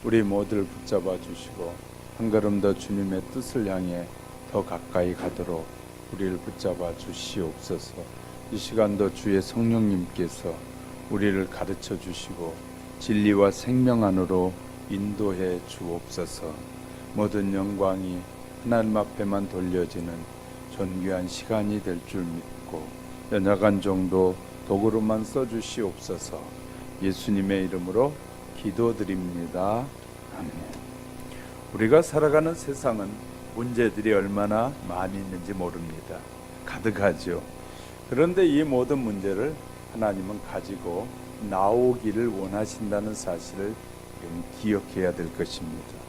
우리 모두를 붙잡아 주시고 한 걸음 더 주님의 뜻을 향해 더 가까이 가도록 우리를 붙잡아 주시옵소서. 이 시간도 주의 성령님께서 우리를 가르쳐 주시고 진리와 생명 안으로 인도해 주옵소서. 모든 영광이 하나님 앞에만 돌려지는 존귀한 시간이 될 줄 믿고 연약한 정도 도구로만 써주시옵소서. 예수님의 이름으로 기도드립니다. 아멘. 우리가 살아가는 세상은 문제들이 얼마나 많이 있는지 모릅니다. 가득하죠. 그런데 이 모든 문제를 하나님은 가지고 나오기를 원하신다는 사실을 기억해야 될 것입니다.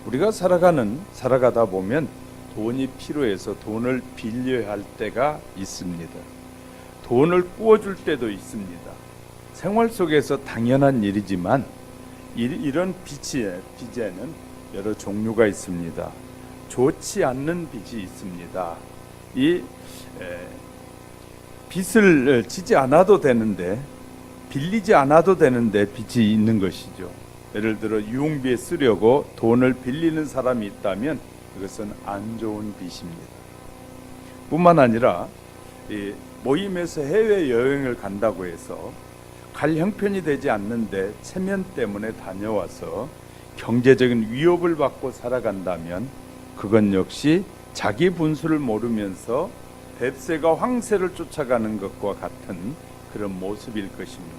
우리가 살아가다 보면 돈이 필요해서 돈을 빌려야 할 때가 있습니다. 돈을 꾸어줄 때도 있습니다. 생활 속에서 당연한 일이지만 이런 빚에는 여러 종류가 있습니다. 좋지 않는 빚이 있습니다. 이 빚을 지지 않아도 되는데, 빌리지 않아도 되는데 빚이 있는 것이죠. 예를 들어 유흥비에 쓰려고 돈을 빌리는 사람이 있다면 그것은 안 좋은 빚입니다. 뿐만 아니라 모임에서 해외여행을 간다고 해서 갈 형편이 되지 않는데 체면 때문에 다녀와서 경제적인 위협을 받고 살아간다면 그건 역시 자기 분수를 모르면서 뱁새가 황새를 쫓아가는 것과 같은 그런 모습일 것입니다.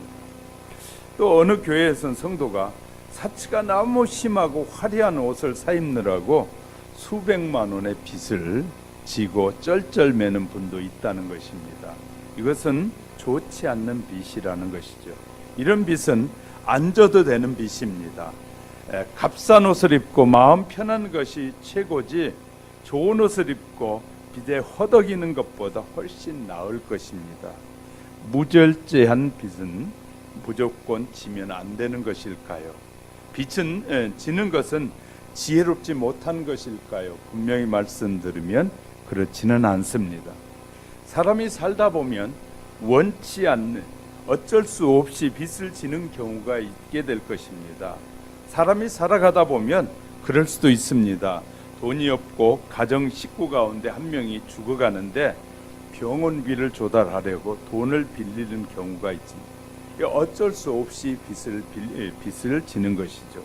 또 어느 교회에선 성도가 사치가 너무 심하고 화려한 옷을 사입느라고 수백만 원의 빚을 지고 쩔쩔매는 분도 있다는 것입니다. 이것은 좋지 않는 빚이라는 것이죠. 이런 빚은 안 져도 되는 빚입니다. 값싼 옷을 입고 마음 편한 것이 최고지 좋은 옷을 입고 빚에 허덕이는 것보다 훨씬 나을 것입니다. 무절제한 빚은 무조건 지면 안 되는 것일까요? 빚은 지는 것은 지혜롭지 못한 것일까요? 분명히 말씀드리면 그렇지는 않습니다. 사람이 살다 보면 원치 않는, 어쩔 수 없이 빚을 지는 경우가 있게 될 것입니다. 사람이 살아가다 보면 그럴 수도 있습니다. 돈이 없고 가정 식구 가운데 한 명이 죽어가는데 병원비를 조달하려고 돈을 빌리는 경우가 있습니다. 어쩔 수 없이 빚을 지는 것이죠.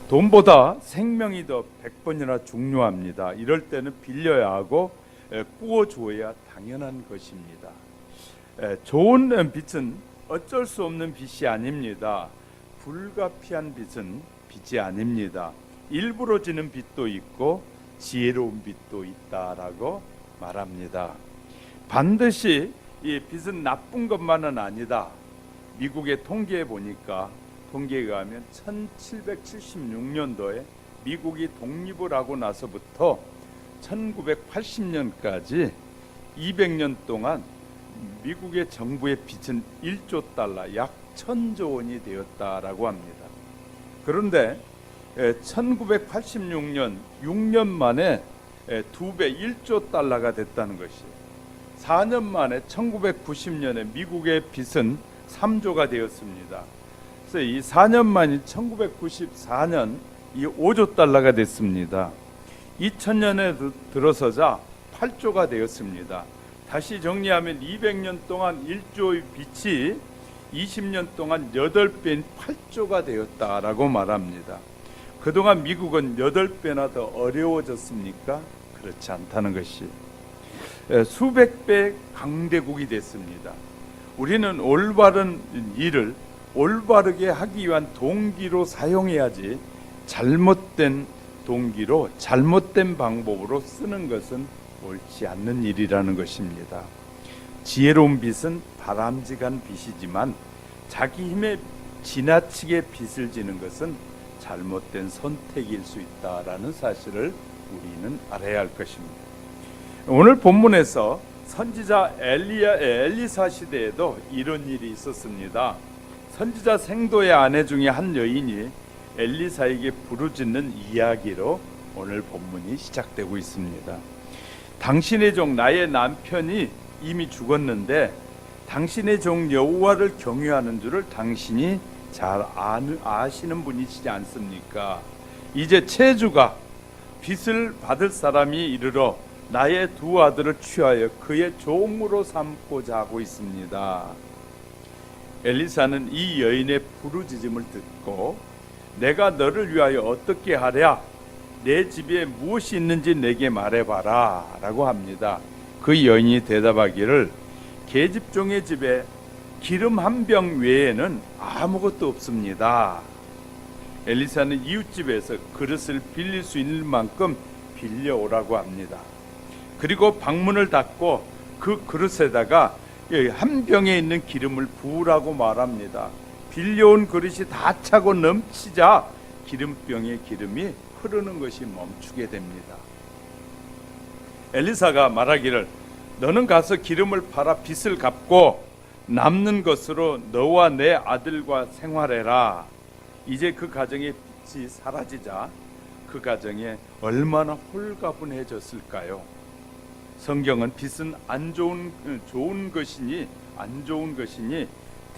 돈보다 생명이 더 100번이나 중요합니다. 이럴 때는 빌려야 하고 꾸어줘야 당연한 것입니다. 좋은 빚은 어쩔 수 없는 빚이 아닙니다. 불가피한 빚은 빚이 아닙니다. 일부러 지는 빚도 있고 지혜로운 빚도 있다라고 말합니다. 반드시 이 빚은 나쁜 것만은 아니다. 미국의 통계에 보니까 통계에 의하면 1776년도에 미국이 독립을 하고 나서부터 1980년까지 200년 동안 미국의 정부의 빚은 1조 달러, 약 1000조 원이 되었다라고 합니다. 그런데 1986년 6년 만에 2배 1조 달러가 됐다는 것이에요. 4년 만에 1990년에 미국의 빚은 3조가 되었습니다. 그래서 이 4년 만인 1994년 이 5조 달러가 됐습니다. 2000년에 들어서자 8조가 되었습니다. 다시 정리하면 200년 동안 1조의 빚이 20년 동안 8배인 8조가 되었다라고 말합니다. 그동안 미국은 8배나 더 어려워졌습니까? 그렇지 않다는 것이 수백 배 강대국이 됐습니다. 우리는 올바른 일을 올바르게 하기 위한 동기로 사용해야지 잘못된 동기로 잘못된 방법으로 쓰는 것은 옳지 않는 일이라는 것입니다. 지혜로운 빚은 바람직한 빚이지만 자기 힘에 지나치게 빚을 지는 것은 잘못된 선택일 수 있다라는 사실을 우리는 알아야 할 것입니다. 오늘 본문에서 선지자 엘리사 시대에도 이런 일이 있었습니다. 선지자 생도의 아내 중에 한 여인이 엘리사에게 부르짖는 이야기로 오늘 본문이 시작되고 있습니다. 당신의 종 나의 남편이 이미 죽었는데 당신의 종 여호와를 경외하는 줄을 당신이 잘 아시는 분이시지 않습니까? 이제 체주가 빚을 받을 사람이 이르러 나의 두 아들을 취하여 그의 종으로 삼고자 하고 있습니다. 엘리사는 이 여인의 부르짖음을 듣고 내가 너를 위하여 어떻게 하랴? 내 집에 무엇이 있는지 내게 말해봐라 라고 합니다. 그 여인이 대답하기를 계집종의 집에 기름 한 병 외에는 아무것도 없습니다. 엘리사는 이웃집에서 그릇을 빌릴 수 있는 만큼 빌려오라고 합니다. 그리고 방문을 닫고 그 그릇에다가 한 병에 있는 기름을 부으라고 말합니다. 빌려온 그릇이 다 차고 넘치자 기름병의 기름이 흐르는 것이 멈추게 됩니다. 엘리사가 말하기를 너는 가서 기름을 팔아 빚을 갚고 남는 것으로 너와 내 아들과 생활해라. 이제 그 가정의 빚이 사라지자 그 가정에 얼마나 홀가분해졌을까요? 성경은 빚은 좋은 것이니 안 좋은 것이니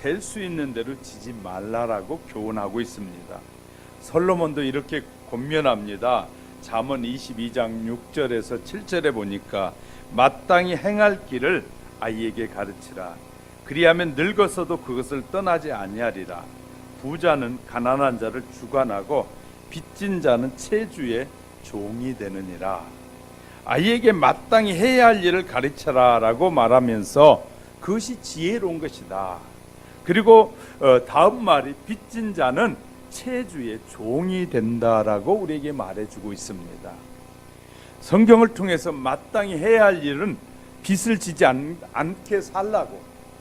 될 수 있는 대로 지지 말라라고 교훈하고 있습니다. 솔로몬도 이렇게 권면합니다. 잠언 22장 6절에서 7절에 보니까 마땅히 행할 길을 아이에게 가르치라. 그리하면 늙어서도 그것을 떠나지 아니하리라. 부자는 가난한 자를 주관하고 빚진 자는 채주의 종이 되느니라. 아이에게 마땅히 해야 할 일을 가르쳐라 라고 말하면서 그것이 지혜로운 것이다. 그리고 다음 말이 빚진 자는 채주의 종이 된다라고 우리에게 말해주고 있습니다. 성경을 통해서 마땅히 해야 할 일은 빚을 지지 않게 살라고,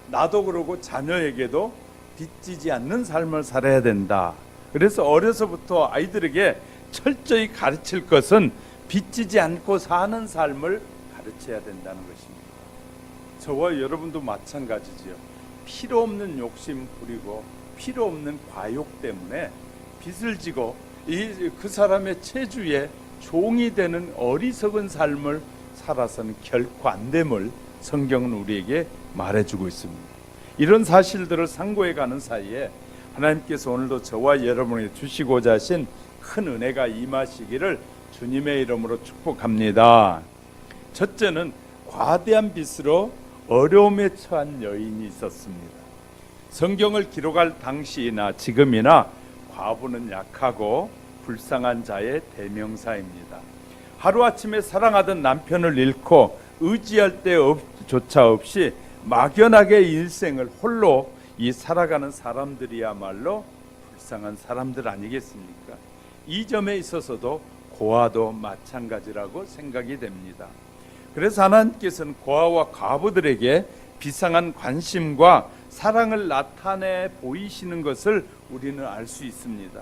나도 그러고 자녀에게도 빚지지 않는 삶을 살아야 된다. 그래서 어려서부터 아이들에게 철저히 가르칠 것은 빚지지 않고 사는 삶을 가르쳐야 된다는 것입니다. 저와 여러분도 마찬가지지요. 필요 없는 욕심 부리고 필요 없는 과욕 때문에 빚을 지고 그 사람의 체주에 종이 되는 어리석은 삶을 살아서는 결코 안 됨을 성경은 우리에게 말해주고 있습니다. 이런 사실들을 상고해가는 사이에 하나님께서 오늘도 저와 여러분에게 주시고자 하신 큰 은혜가 임하시기를 주님의 이름으로 축복합니다. 첫째는 과대한 빚으로 어려움에 처한 여인이 있었습니다. 성경을 기록할 당시나 지금이나 과부는 약하고 불쌍한 자의 대명사입니다. 하루아침에 사랑하던 남편을 잃고 의지할 데조차 없이 막연하게 일생을 홀로 살아가는 사람들이야말로 불쌍한 사람들 아니겠습니까? 이 점에 있어서도 고아도 마찬가지라고 생각이 됩니다. 그래서 하나님께서는 고아와 과부들에게 비상한 관심과 사랑을 나타내 보이시는 것을 우리는 알 수 있습니다.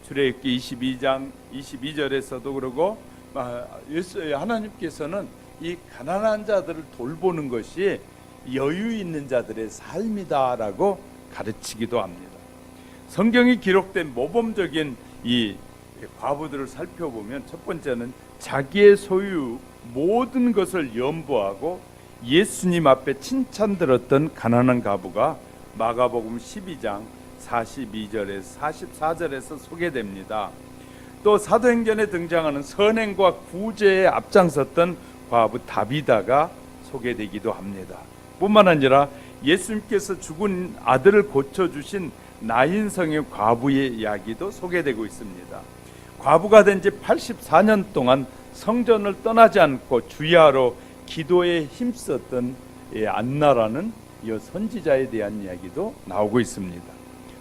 출애굽기 22장 22절에서도 그러고 하나님께서는 이 가난한 자들을 돌보는 것이 여유 있는 자들의 삶이다라고 가르치기도 합니다. 성경이 기록된 모범적인 이 과부들을 살펴보면 첫 번째는 자기의 소유 모든 것을 염보하고 예수님 앞에 칭찬 들었던 가난한 과부가 마가복음 12장 42절에서 44절에서 소개됩니다. 또 사도행전에 등장하는 선행과 구제에 앞장섰던 과부 다비다가 소개되기도 합니다. 뿐만 아니라 예수님께서 죽은 아들을 고쳐주신 나인성의 과부의 이야기도 소개되고 있습니다. 과부가 된 지 84년 동안 성전을 떠나지 않고 주야로 기도에 힘썼던 안나라는 이 선지자에 대한 이야기도 나오고 있습니다.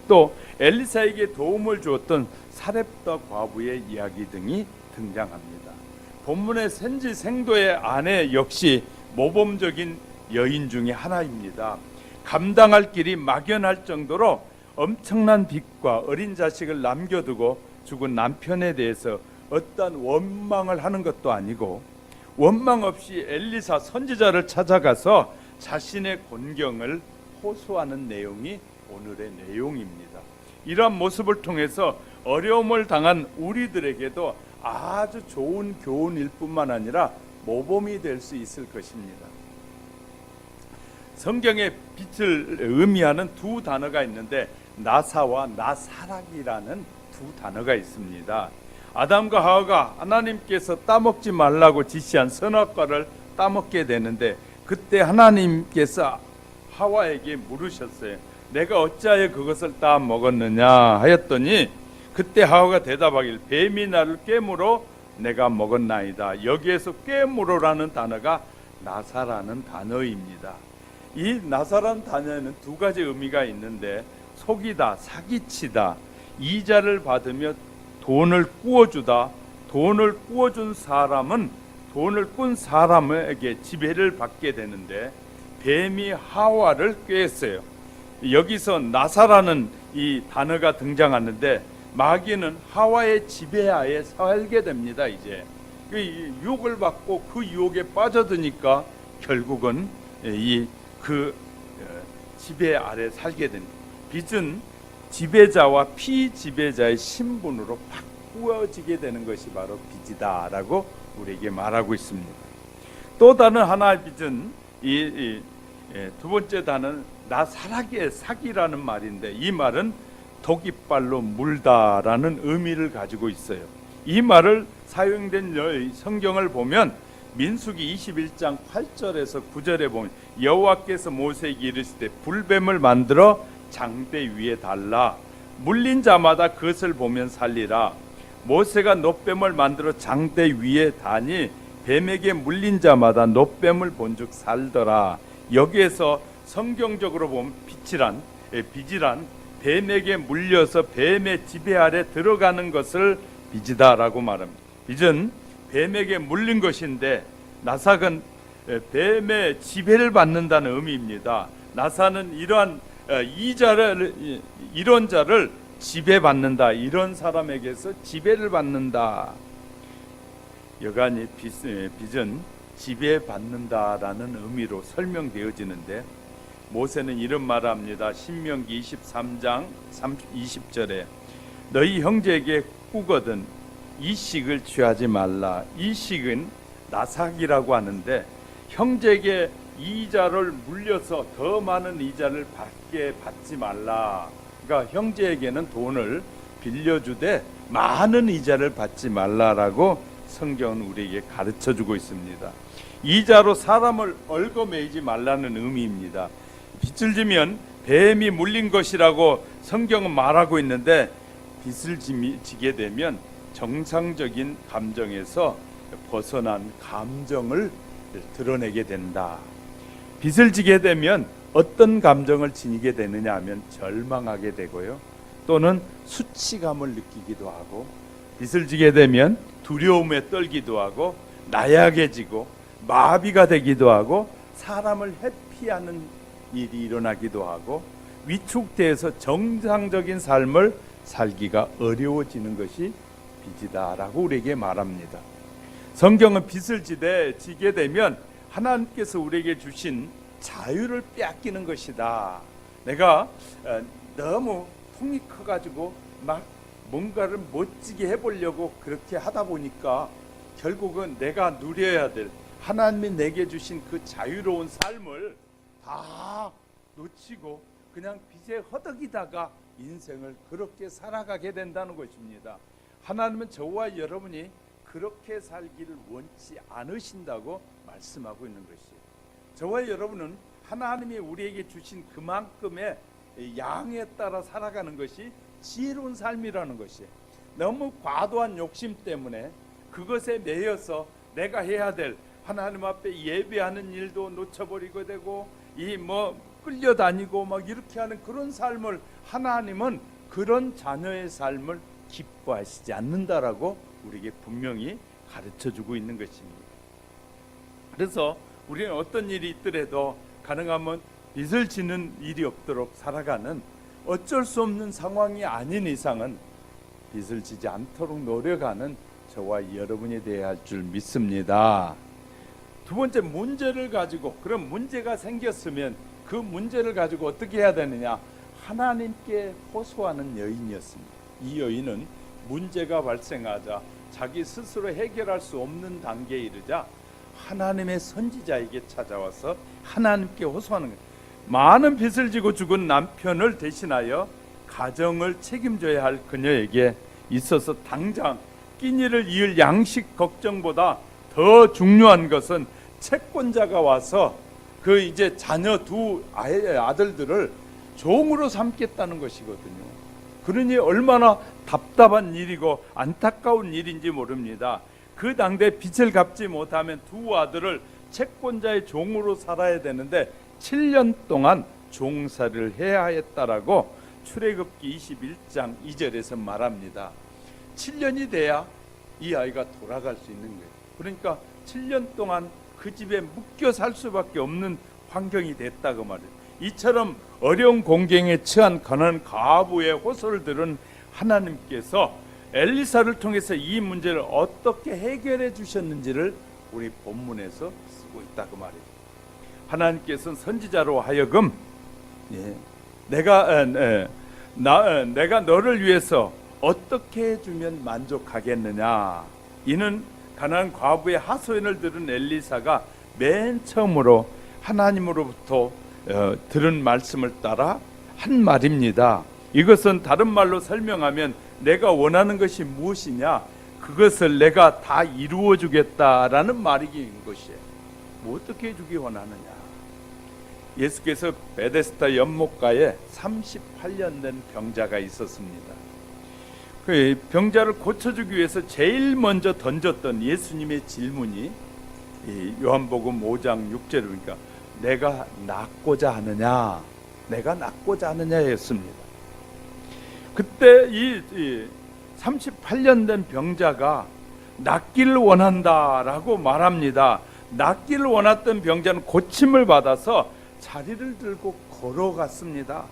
또 엘리사에게 도움을 주었던 사렙다 과부의 이야기 등이 등장합니다. 본문의 sen지 생도의 아내 역시 모범적인 여인 중에 하나입니다. 감당할 길이 막연할 정도로 엄청난 빚과 어린 자식을 남겨두고 죽은 남편에 대해서 어떤 원망을 하는 것도 아니고 원망 없이 엘리사 선지자를 찾아가서 자신의 곤경을 호소하는 내용이 오늘의 내용입니다. 이러한 모습을 통해서 어려움을 당한 우리들에게도 아주 좋은 교훈일 뿐만 아니라 모범이 될 수 있을 것입니다. 성경에 빚을 의미하는 두 단어가 있는데 나사와 나사락이라는 두 단어가 있습니다. 아담과 하와가 하나님께서 따먹지 말라고 지시한 선악과를 따먹게 되는데, 그때 하나님께서 하와에게 물으셨어요. 내가 어찌하여 그것을 따먹었느냐 하였더니, 그때 하와가 대답하길, 뱀이 나를 꾀물어 내가 먹었나이다. 여기에서 꾀물어라는 단어가 나사라는 단어입니다. 이 나사라는 단어에는 두 가지 의미가 있는데, 속이다, 사기치다, 이자를 받으며 돈을 꾸어주다. 돈을 꾸어준 사람은 돈을 꾼 사람에게 지배를 받게 되는데, 뱀이 하와를 꾀했어요. 여기서 나사라는 이 단어가 등장하는데, 마귀는 하와의 지배하에 살게 됩니다. 이제 유혹을 받고 그 유혹에 빠져드니까 결국은 그 지배 아래 살게 됩니다. 빚은 지배자와 피지배자의 신분으로 바꾸어지게 되는 것이 바로 빚이다라고 우리에게 말하고 있습니다. 또 다른 하나의 빚은 두 번째 단어는 나사락의 사기라는 말인데, 이 말은 독이빨로 물다라는 의미를 가지고 있어요. 이 말을 사용된 성경을 보면 민수기 21장 8절에서 9절에 보면, 여호와께서 모세에게 이르시되 불뱀을 만들어 장대 위에 달라 물린 자마다 그것을 보면 살리라. 모세가 놋뱀을 만들어 장대 위에 다니 뱀에게 물린 자마다 놋뱀을 본즉 살더라. 여기에서 성경적으로 보면 빚이란 뱀에게 물려서 뱀의 지배 아래 들어가는 것을 빚이다라고 말합니다. 빚은 뱀에게 물린 것인데, 나삭은 뱀의 지배를 받는다는 의미입니다. 나사는 이런 자를 지배받는다, 이런 사람에게서 지배를 받는다. 여간이 빚은 지배받는다라는 의미로 설명되어지는데, 모세는 이런 말을 합니다. 신명기 23장 20절에 너희 형제에게 꾸거든 이식을 취하지 말라. 이식은 나삭이라고 하는데, 형제에게 이자를 물려서 더 많은 이자를 받지 말라. 그러니까 형제에게는 돈을 빌려주되 많은 이자를 받지 말라라고 성경은 우리에게 가르쳐주고 있습니다. 이자로 사람을 얽어매이지 말라는 의미입니다. 빚을 지면 뱀이 물린 것이라고 성경은 말하고 있는데, 빚을 지게 되면 정상적인 감정에서 벗어난 감정을 드러내게 된다. 빚을 지게 되면 어떤 감정을 지니게 되느냐 하면 절망하게 되고요, 또는 수치감을 느끼기도 하고, 빚을 지게 되면 두려움에 떨기도 하고, 나약해지고 마비가 되기도 하고, 사람을 회피하는 일이 일어나기도 하고, 위축돼서 정상적인 삶을 살기가 어려워지는 것이 빚이다라고 우리에게 말합니다. 성경은 빚을 지게 되면 하나님께서 우리에게 주신 자유를 빼앗기는 것이다. 내가 너무 통이 커가지고 막 뭔가를 멋지게 해보려고 그렇게 하다 보니까 결국은 내가 누려야 될 하나님이 내게 주신 그 자유로운 삶을 다 놓치고 그냥 빚에 허덕이다가 인생을 그렇게 살아가게 된다는 것입니다. 하나님은 저와 여러분이 그렇게 살기를 원치 않으신다고 말씀하고 있는 것이에요. 저와 여러분은 하나님이 우리에게 주신 그만큼의 양에 따라 살아가는 것이 지혜로운 삶이라는 것이에요. 너무 과도한 욕심 때문에 그것에 매여서 내가 해야 될 하나님 앞에 예배하는 일도 놓쳐버리게 되고, 끌려다니고 막 이렇게 하는 그런 삶을, 하나님은 그런 자녀의 삶을 기뻐하시지 않는다라고 우리에게 분명히 가르쳐주고 있는 것입니다. 그래서 우리는 어떤 일이 있더라도 가능하면 빚을 지는 일이 없도록 살아가는, 어쩔 수 없는 상황이 아닌 이상은 빚을 지지 않도록 노력하는 저와 여러분이 되어야 할 줄 믿습니다. 두 번째, 문제를 가지고, 그런 문제가 생겼으면 그 문제를 가지고 어떻게 해야 되느냐, 하나님께 호소하는 여인이었습니다. 이 여인은 문제가 발생하자 자기 스스로 해결할 수 없는 단계에 이르자 하나님의 선지자에게 찾아와서 하나님께 호소하는 거예요. 많은 빚을 지고 죽은 남편을 대신하여 가정을 책임져야 할 그녀에게 있어서 당장 끼니를 이을 양식 걱정보다 더 중요한 것은 채권자가 와서 그 이제 자녀 두 아들들을 종으로 삼겠다는 것이거든요. 그러니 얼마나 답답한 일이고 안타까운 일인지 모릅니다. 그 당대 빚을 갚지 못하면 두 아들을 채권자의 종으로 살아야 되는데 7년 동안 종살이를 해야 했다라고 출애굽기 21장 2절에서 말합니다. 7년이 돼야 이 아이가 돌아갈 수 있는 거예요. 그러니까 7년 동안 그 집에 묶여 살 수밖에 없는 환경이 됐다고 말이에요. 이처럼 어려운 공경에 처한 가난한 과부의 호소를 들은 하나님께서 엘리사를 통해서 이 문제를 어떻게 해결해 주셨는지를 우리 본문에서 쓰고 있다고 말이에요. 하나님께서는 선지자로 하여금 내가 너를 위해서 어떻게 해주면 만족하겠느냐. 이는 가난한 과부의 하소연을 들은 엘리사가 맨 처음으로 하나님으로부터 들은 말씀을 따라 한 말입니다. 이것은 다른 말로 설명하면 내가 원하는 것이 무엇이냐, 그것을 내가 다 이루어 주겠다라는 말인 것이에요. 뭐 어떻게 해주기 원하느냐. 예수께서 베데스다 연못가에 38년 된 병자가 있었습니다. 그 병자를 고쳐주기 위해서 제일 먼저 던졌던 예수님의 질문이 요한복음 5장 6절이니까 내가 낫고자 하느냐, 내가 낫고자 하느냐였습니다. 그때 이 38년 된 병자가 낫기를 원한다라고 말합니다. 낫기를 원했던 병자는 고침을 받아서 자리를 들고 걸어갔습니다.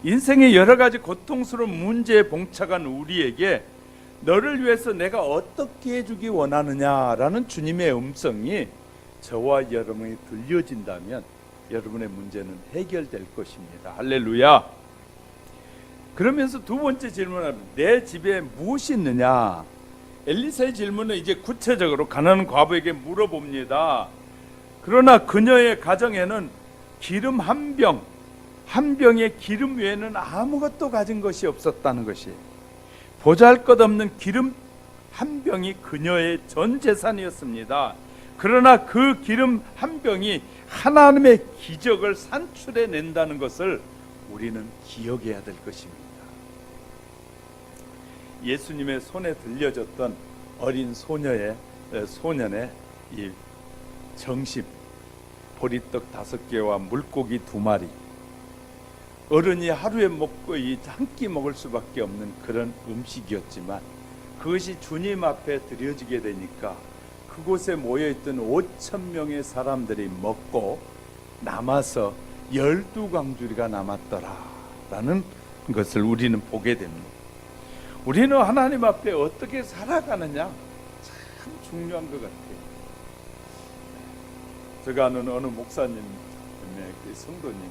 인생의 여러 가지 고통스러운 문제에 봉착한 우리에게 너를 위해서 내가 어떻게 해주기 원하느냐라는 주님의 음성이 저와 여러분이 들려진다면 여러분의 문제는 해결될 것입니다. 할렐루야. 그러면서 두 번째 질문은 내 집에 무엇이 있느냐. 엘리사의 질문은 이제 구체적으로 가난한 과부에게 물어봅니다. 그러나 그녀의 가정에는 기름 한 병의 기름 외에는 아무것도 가진 것이 없었다는 것이에요. 보잘것없는 기름 한 병이 그녀의 전 재산이었습니다. 그러나 그 기름 한 병이 하나님의 기적을 산출해 낸다는 것을 우리는 기억해야 될 것입니다. 예수님의 손에 들려졌던 어린 소년의 이 정심, 보리떡 5개와 물고기 2마리, 어른이 하루에 먹고 한 끼 먹을 수밖에 없는 그런 음식이었지만 그것이 주님 앞에 드려지게 되니까 그곳에 모여있던 5,000명의 사람들이 먹고 남아서 12광주리가 남았더라라는 것을 우리는 보게 됩니다. 우리는 하나님 앞에 어떻게 살아가느냐 참 중요한 것 같아요. 제가 아는 어느 목사님의 그 성도님이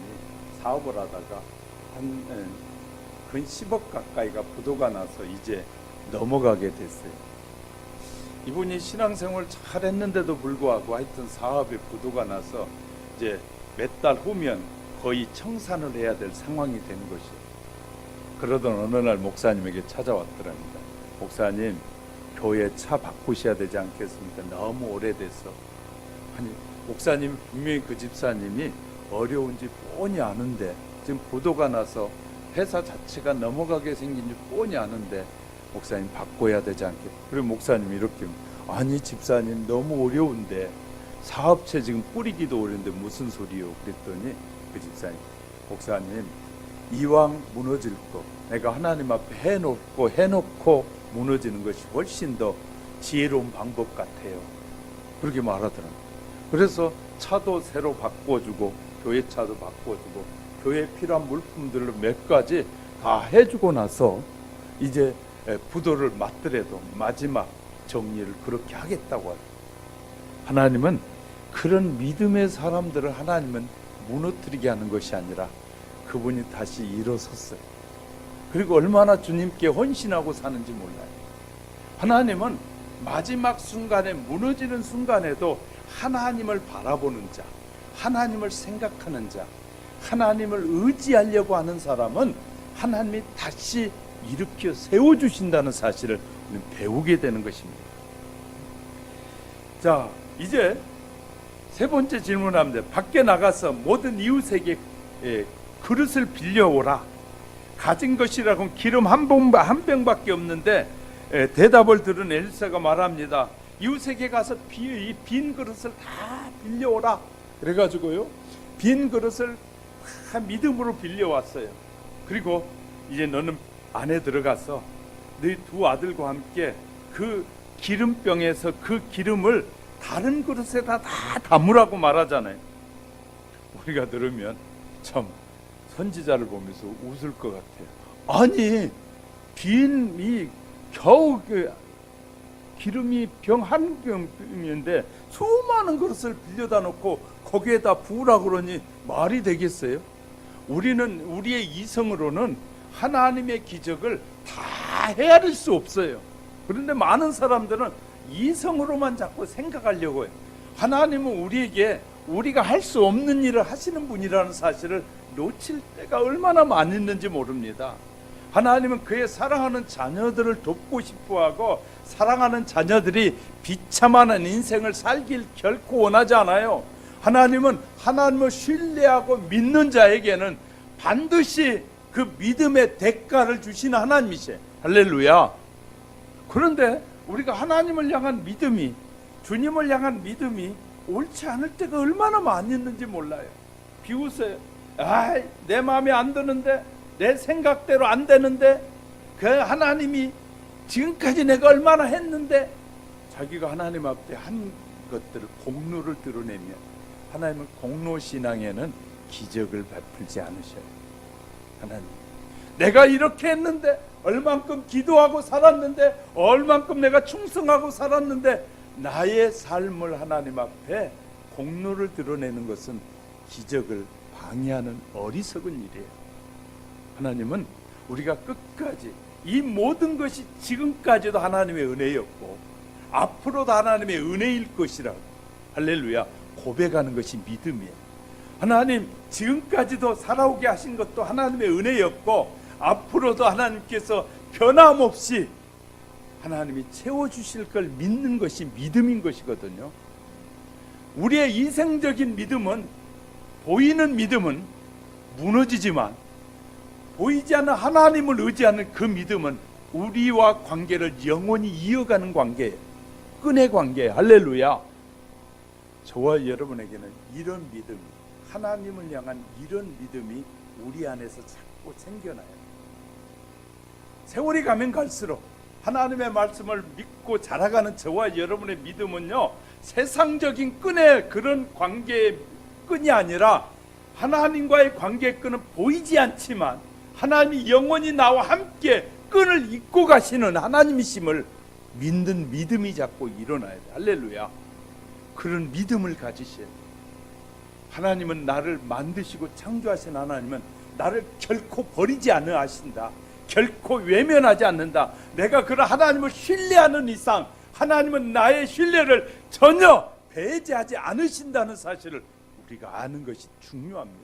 사업을 하다가 근 10억 가까이가 부도가 나서 이제 넘어가게 됐어요. 이분이 신앙생활 잘 했는데도 불구하고 하여튼 사업에 부도가 나서 이제 몇 달 후면 거의 청산을 해야 될 상황이 된 것이에요. 그러던 어느 날 목사님에게 찾아왔더랍니다. 목사님, 교회 차 바꾸셔야 되지 않겠습니까? 너무 오래돼서. 아니, 목사님 분명히 그 집사님이 어려운지 뻔히 아는데 지금 부도가 나서 회사 자체가 넘어가게 생긴 줄 뻔히 아는데 목사님 바꿔야 되지 않겠? 그리고 목사님이 이렇게, 아니 집사님 너무 어려운데 사업체 지금 뿌리기도 어려운데 무슨 소리요? 그랬더니 그 집사님, 목사님 이왕 무너질 거 내가 하나님 앞에 해놓고 무너지는 것이 훨씬 더 지혜로운 방법 같아요. 그렇게 말하더라고요. 그래서 차도 새로 바꿔주고 교회 차도 바꿔주고 교회에 필요한 물품들을 몇 가지 다 해주고 나서 이제 부도를 맞더라도 마지막 정리를 그렇게 하겠다고 하죠. 하나님은 그런 믿음의 사람들을 하나님은 무너뜨리게 하는 것이 아니라 그분이 다시 일어섰어요. 그리고 얼마나 주님께 헌신하고 사는지 몰라요. 하나님은 마지막 순간에 무너지는 순간에도 하나님을 바라보는 자, 하나님을 생각하는 자, 하나님을 의지하려고 하는 사람은 하나님이 다시 일으켜 세워주신다는 사실을 배우게 되는 것입니다. 자, 이제 세 번째 질문합니다. 밖에 나가서 모든 이웃에게 그릇을 빌려오라. 가진 것이라고는 기름 한 병밖에 없는데 대답을 들은 엘리사가 말합니다. 이웃에게 가서 빈 그릇을 다 빌려오라. 그래가지고요, 빈 그릇을 다 믿음으로 빌려왔어요. 그리고 이제 너는 안에 들어가서 너희 두 아들과 함께 그 기름병에서 그 기름을 다른 그릇에다 다 담으라고 말하잖아요. 우리가 들으면 참 선지자를 보면서 웃을 것 같아요. 아니, 빈이 겨우 기름이 병 한 병인데 수많은 그릇을 빌려다 놓고 거기에다 부으라 그러니 말이 되겠어요? 우리는 우리의 이성으로는 하나님의 기적을 다 헤아릴 수 없어요. 그런데 많은 사람들은 이성으로만 자꾸 생각하려고 해요. 하나님은 우리에게 우리가 할 수 없는 일을 하시는 분이라는 사실을 놓칠 때가 얼마나 많이 있는지 모릅니다. 하나님은 그의 사랑하는 자녀들을 돕고 싶어하고 사랑하는 자녀들이 비참한 인생을 살길 결코 원하지 않아요. 하나님은 하나님을 신뢰하고 믿는 자에게는 반드시 그 믿음의 대가를 주시는 하나님이세요. 할렐루야. 그런데 우리가 하나님을 향한 믿음이, 주님을 향한 믿음이 옳지 않을 때가 얼마나 많이 있는지 몰라요. 비웃어요. 내 마음에 안 드는데, 내 생각대로 안 되는데, 그 하나님이 지금까지 내가 얼마나 했는데, 자기가 하나님 앞에 한 것들을 공로를 드러내면 하나님은 공로신앙에는 기적을 베풀지 않으셔요. 하나님, 내가 이렇게 했는데, 얼만큼 기도하고 살았는데, 얼만큼 내가 충성하고 살았는데, 나의 삶을 하나님 앞에 공로를 드러내는 것은 기적을 방해하는 어리석은 일이에요. 하나님은 우리가 끝까지 이 모든 것이 지금까지도 하나님의 은혜였고 앞으로도 하나님의 은혜일 것이라고, 할렐루야, 고백하는 것이 믿음이에요. 하나님, 지금까지도 살아오게 하신 것도 하나님의 은혜였고 앞으로도 하나님께서 변함없이 하나님이 채워주실 걸 믿는 것이 믿음인 것이거든요. 우리의 이생적인 믿음은, 보이는 믿음은 무너지지만 보이지 않는 하나님을 의지하는 그 믿음은 우리와 관계를 영원히 이어가는 관계예요. 끈의 관계예요. 할렐루야. 저와 여러분에게는 이런 믿음이, 하나님을 향한 이런 믿음이 우리 안에서 자꾸 생겨나요. 세월이 가면 갈수록 하나님의 말씀을 믿고 자라가는 저와 여러분의 믿음은요, 세상적인 끈의 그런 관계의 끈이 아니라 하나님과의 관계의 끈은 보이지 않지만 하나님이 영원히 나와 함께 끈을 잇고 가시는 하나님이심을 믿는 믿음이 자꾸 일어나야 돼. 할렐루야. 그런 믿음을 가지셔야 돼. 하나님은 나를 만드시고 창조하신 하나님은 나를 결코 버리지 않으 하신다. 결코 외면하지 않는다. 내가 그런 하나님을 신뢰하는 이상 하나님은 나의 신뢰를 전혀 배제하지 않으신다는 사실을 우리가 아는 것이 중요합니다.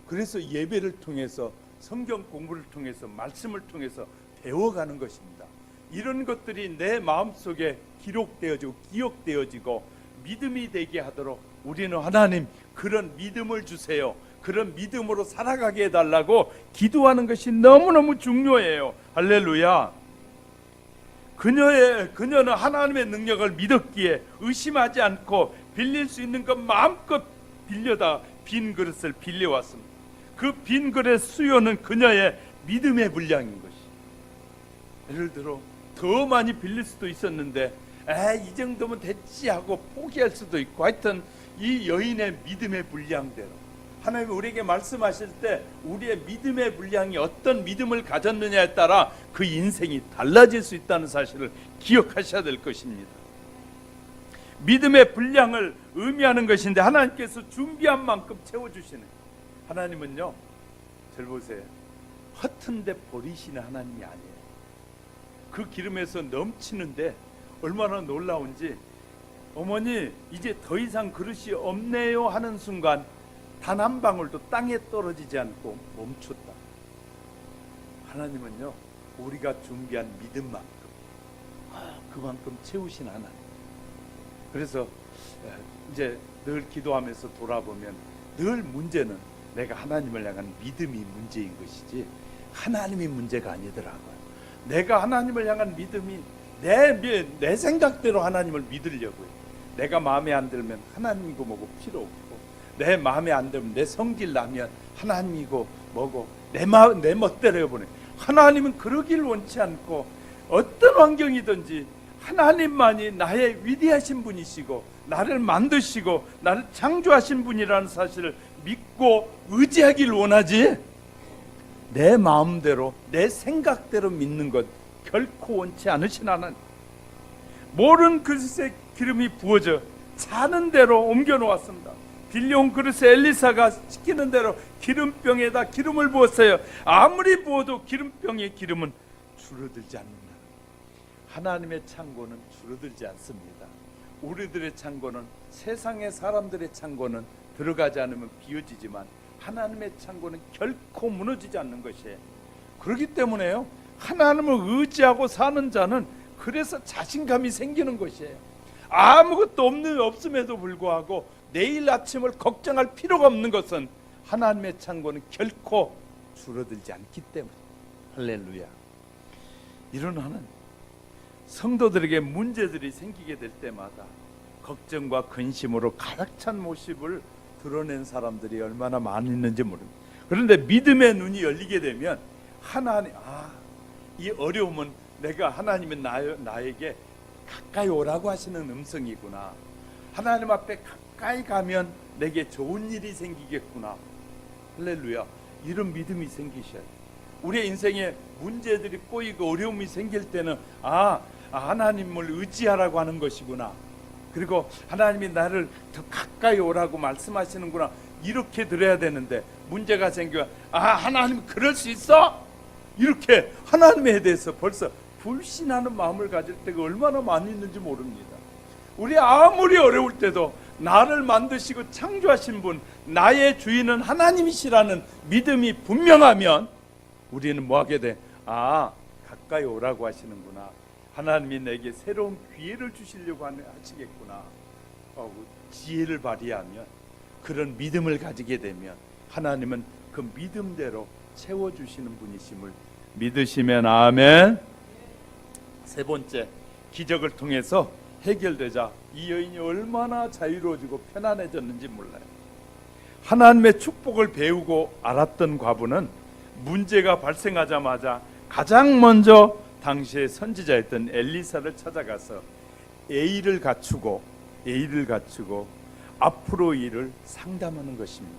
그래서 예배를 통해서, 성경 공부를 통해서, 말씀을 통해서 배워가는 것입니다. 이런 것들이 내 마음속에 기록되어지고 기억되어지고 믿음이 되게 하도록 우리는 하나님, 그런 믿음을 주세요, 그런 믿음으로 살아가게 해달라고 기도하는 것이 너무너무 중요해요. 할렐루야. 그녀는 하나님의 능력을 믿었기에 의심하지 않고 빌릴 수 있는 것 마음껏 빌려다 빈 그릇을 빌려왔습니다. 그 빈 그릇의 수요는 그녀의 믿음의 분량인 것이. 예를 들어 더 많이 빌릴 수도 있었는데 이 정도면 됐지 하고 포기할 수도 있고, 하여튼 이 여인의 믿음의 분량대로 하나님이 우리에게 말씀하실 때 우리의 믿음의 분량이 어떤 믿음을 가졌느냐에 따라 그 인생이 달라질 수 있다는 사실을 기억하셔야 될 것입니다. 믿음의 분량을 의미하는 것인데 하나님께서 준비한 만큼 채워주시는, 하나님은요, 잘 보세요, 허튼데 버리시는 하나님이 아니에요. 그 기름에서 넘치는데 얼마나 놀라운지, 어머니 이제 더 이상 그릇이 없네요 하는 순간 단 한 방울도 땅에 떨어지지 않고 멈췄다. 하나님은요, 우리가 준비한 믿음만큼 그만큼 채우신 하나님. 그래서 이제 늘 기도하면서 돌아보면 늘 문제는 내가 하나님을 향한 믿음이 문제인 것이지 하나님이 문제가 아니더라고요. 내가 하나님을 향한 믿음이 내 생각대로 하나님을 믿으려고요. 내가 마음에 안 들면 하나님이고 뭐고 필요 없고, 내 마음에 안 들면 내 성질 나면 하나님이고 뭐고 내 멋대로 해보내. 하나님은 그러길 원치 않고 어떤 환경이든지 하나님만이 나의 위대하신 분이시고 나를 만드시고 나를 창조하신 분이라는 사실을 믿고 의지하길 원하지, 내 마음대로 내 생각대로 믿는 것 결코 원치 않으신 하나님. 모른 그릇에 기름이 부어져 자는 대로 옮겨 놓았습니다. 빌려온 그릇에 엘리사가 시키는 대로 기름병에다 기름을 부었어요. 아무리 부어도 기름병의 기름은 줄어들지 않는다. 하나님의 창고는 줄어들지 않습니다. 우리들의 창고는, 세상의 사람들의 창고는 들어가지 않으면 비워지지만 하나님의 창고는 결코 무너지지 않는 것이에요. 그렇기 때문에요, 하나님을 의지하고 사는 자는 그래서 자신감이 생기는 것이에요. 아무것도 없음에도 불구하고 내일 아침을 걱정할 필요가 없는 것은 하나님의 창고는 결코 줄어들지 않기 때문에. 할렐루야. 이런 하나님, 성도들에게 문제들이 생기게 될 때마다 걱정과 근심으로 가득 찬 모습을 드러낸 사람들이 얼마나 많이 있는지 모릅니다. 그런데 믿음의 눈이 열리게 되면 하나님, 이 어려움은 내가 하나님이 나에게 가까이 오라고 하시는 음성이구나. 하나님 앞에 가까이 가면 내게 좋은 일이 생기겠구나. 할렐루야. 이런 믿음이 생기셔야 돼요. 우리의 인생에 문제들이 꼬이고 어려움이 생길 때는 하나님을 의지하라고 하는 것이구나. 그리고 하나님이 나를 더 가까이 오라고 말씀하시는구나. 이렇게 들어야 되는데 문제가 생기면 하나님 그럴 수 있어? 이렇게 하나님에 대해서 벌써 불신하는 마음을 가질 때가 얼마나 많이 있는지 모릅니다. 우리 아무리 어려울 때도 나를 만드시고 창조하신 분, 나의 주인은 하나님이시라는 믿음이 분명하면 우리는 뭐하게 돼? 가까이 오라고 하시는구나. 하나님이 내게 새로운 기회를 주시려고 하시겠구나. 지혜를 발휘하면, 그런 믿음을 가지게 되면 하나님은 그 믿음대로 채워주시는 분이심을 믿으시면 아멘. 세 번째, 기적을 통해서 해결되자 이 여인이 얼마나 자유로워지고 편안해졌는지 몰라요. 하나님의 축복을 배우고 알았던 과부는 문제가 발생하자마자 가장 먼저 당시의 선지자였던 엘리사를 찾아가서 예의를 갖추고 앞으로 일을 상담하는 것입니다.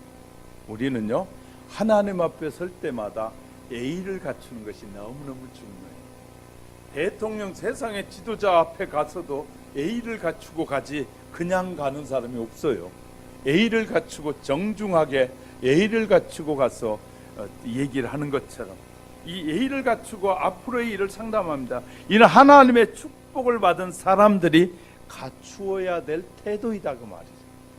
우리는요, 하나님 앞에 설 때마다 예의를 갖추는 것이 너무너무 중요해요. 대통령, 세상의 지도자 앞에 가서도 예의를 갖추고 가지 그냥 가는 사람이 없어요. 예의를 갖추고 정중하게 예의를 갖추고 가서 얘기를 하는 것처럼 이 예의를 갖추고 앞으로의 일을 상담합니다. 이는 하나님의 축복을 받은 사람들이 갖추어야 될 태도이다 그 말이죠.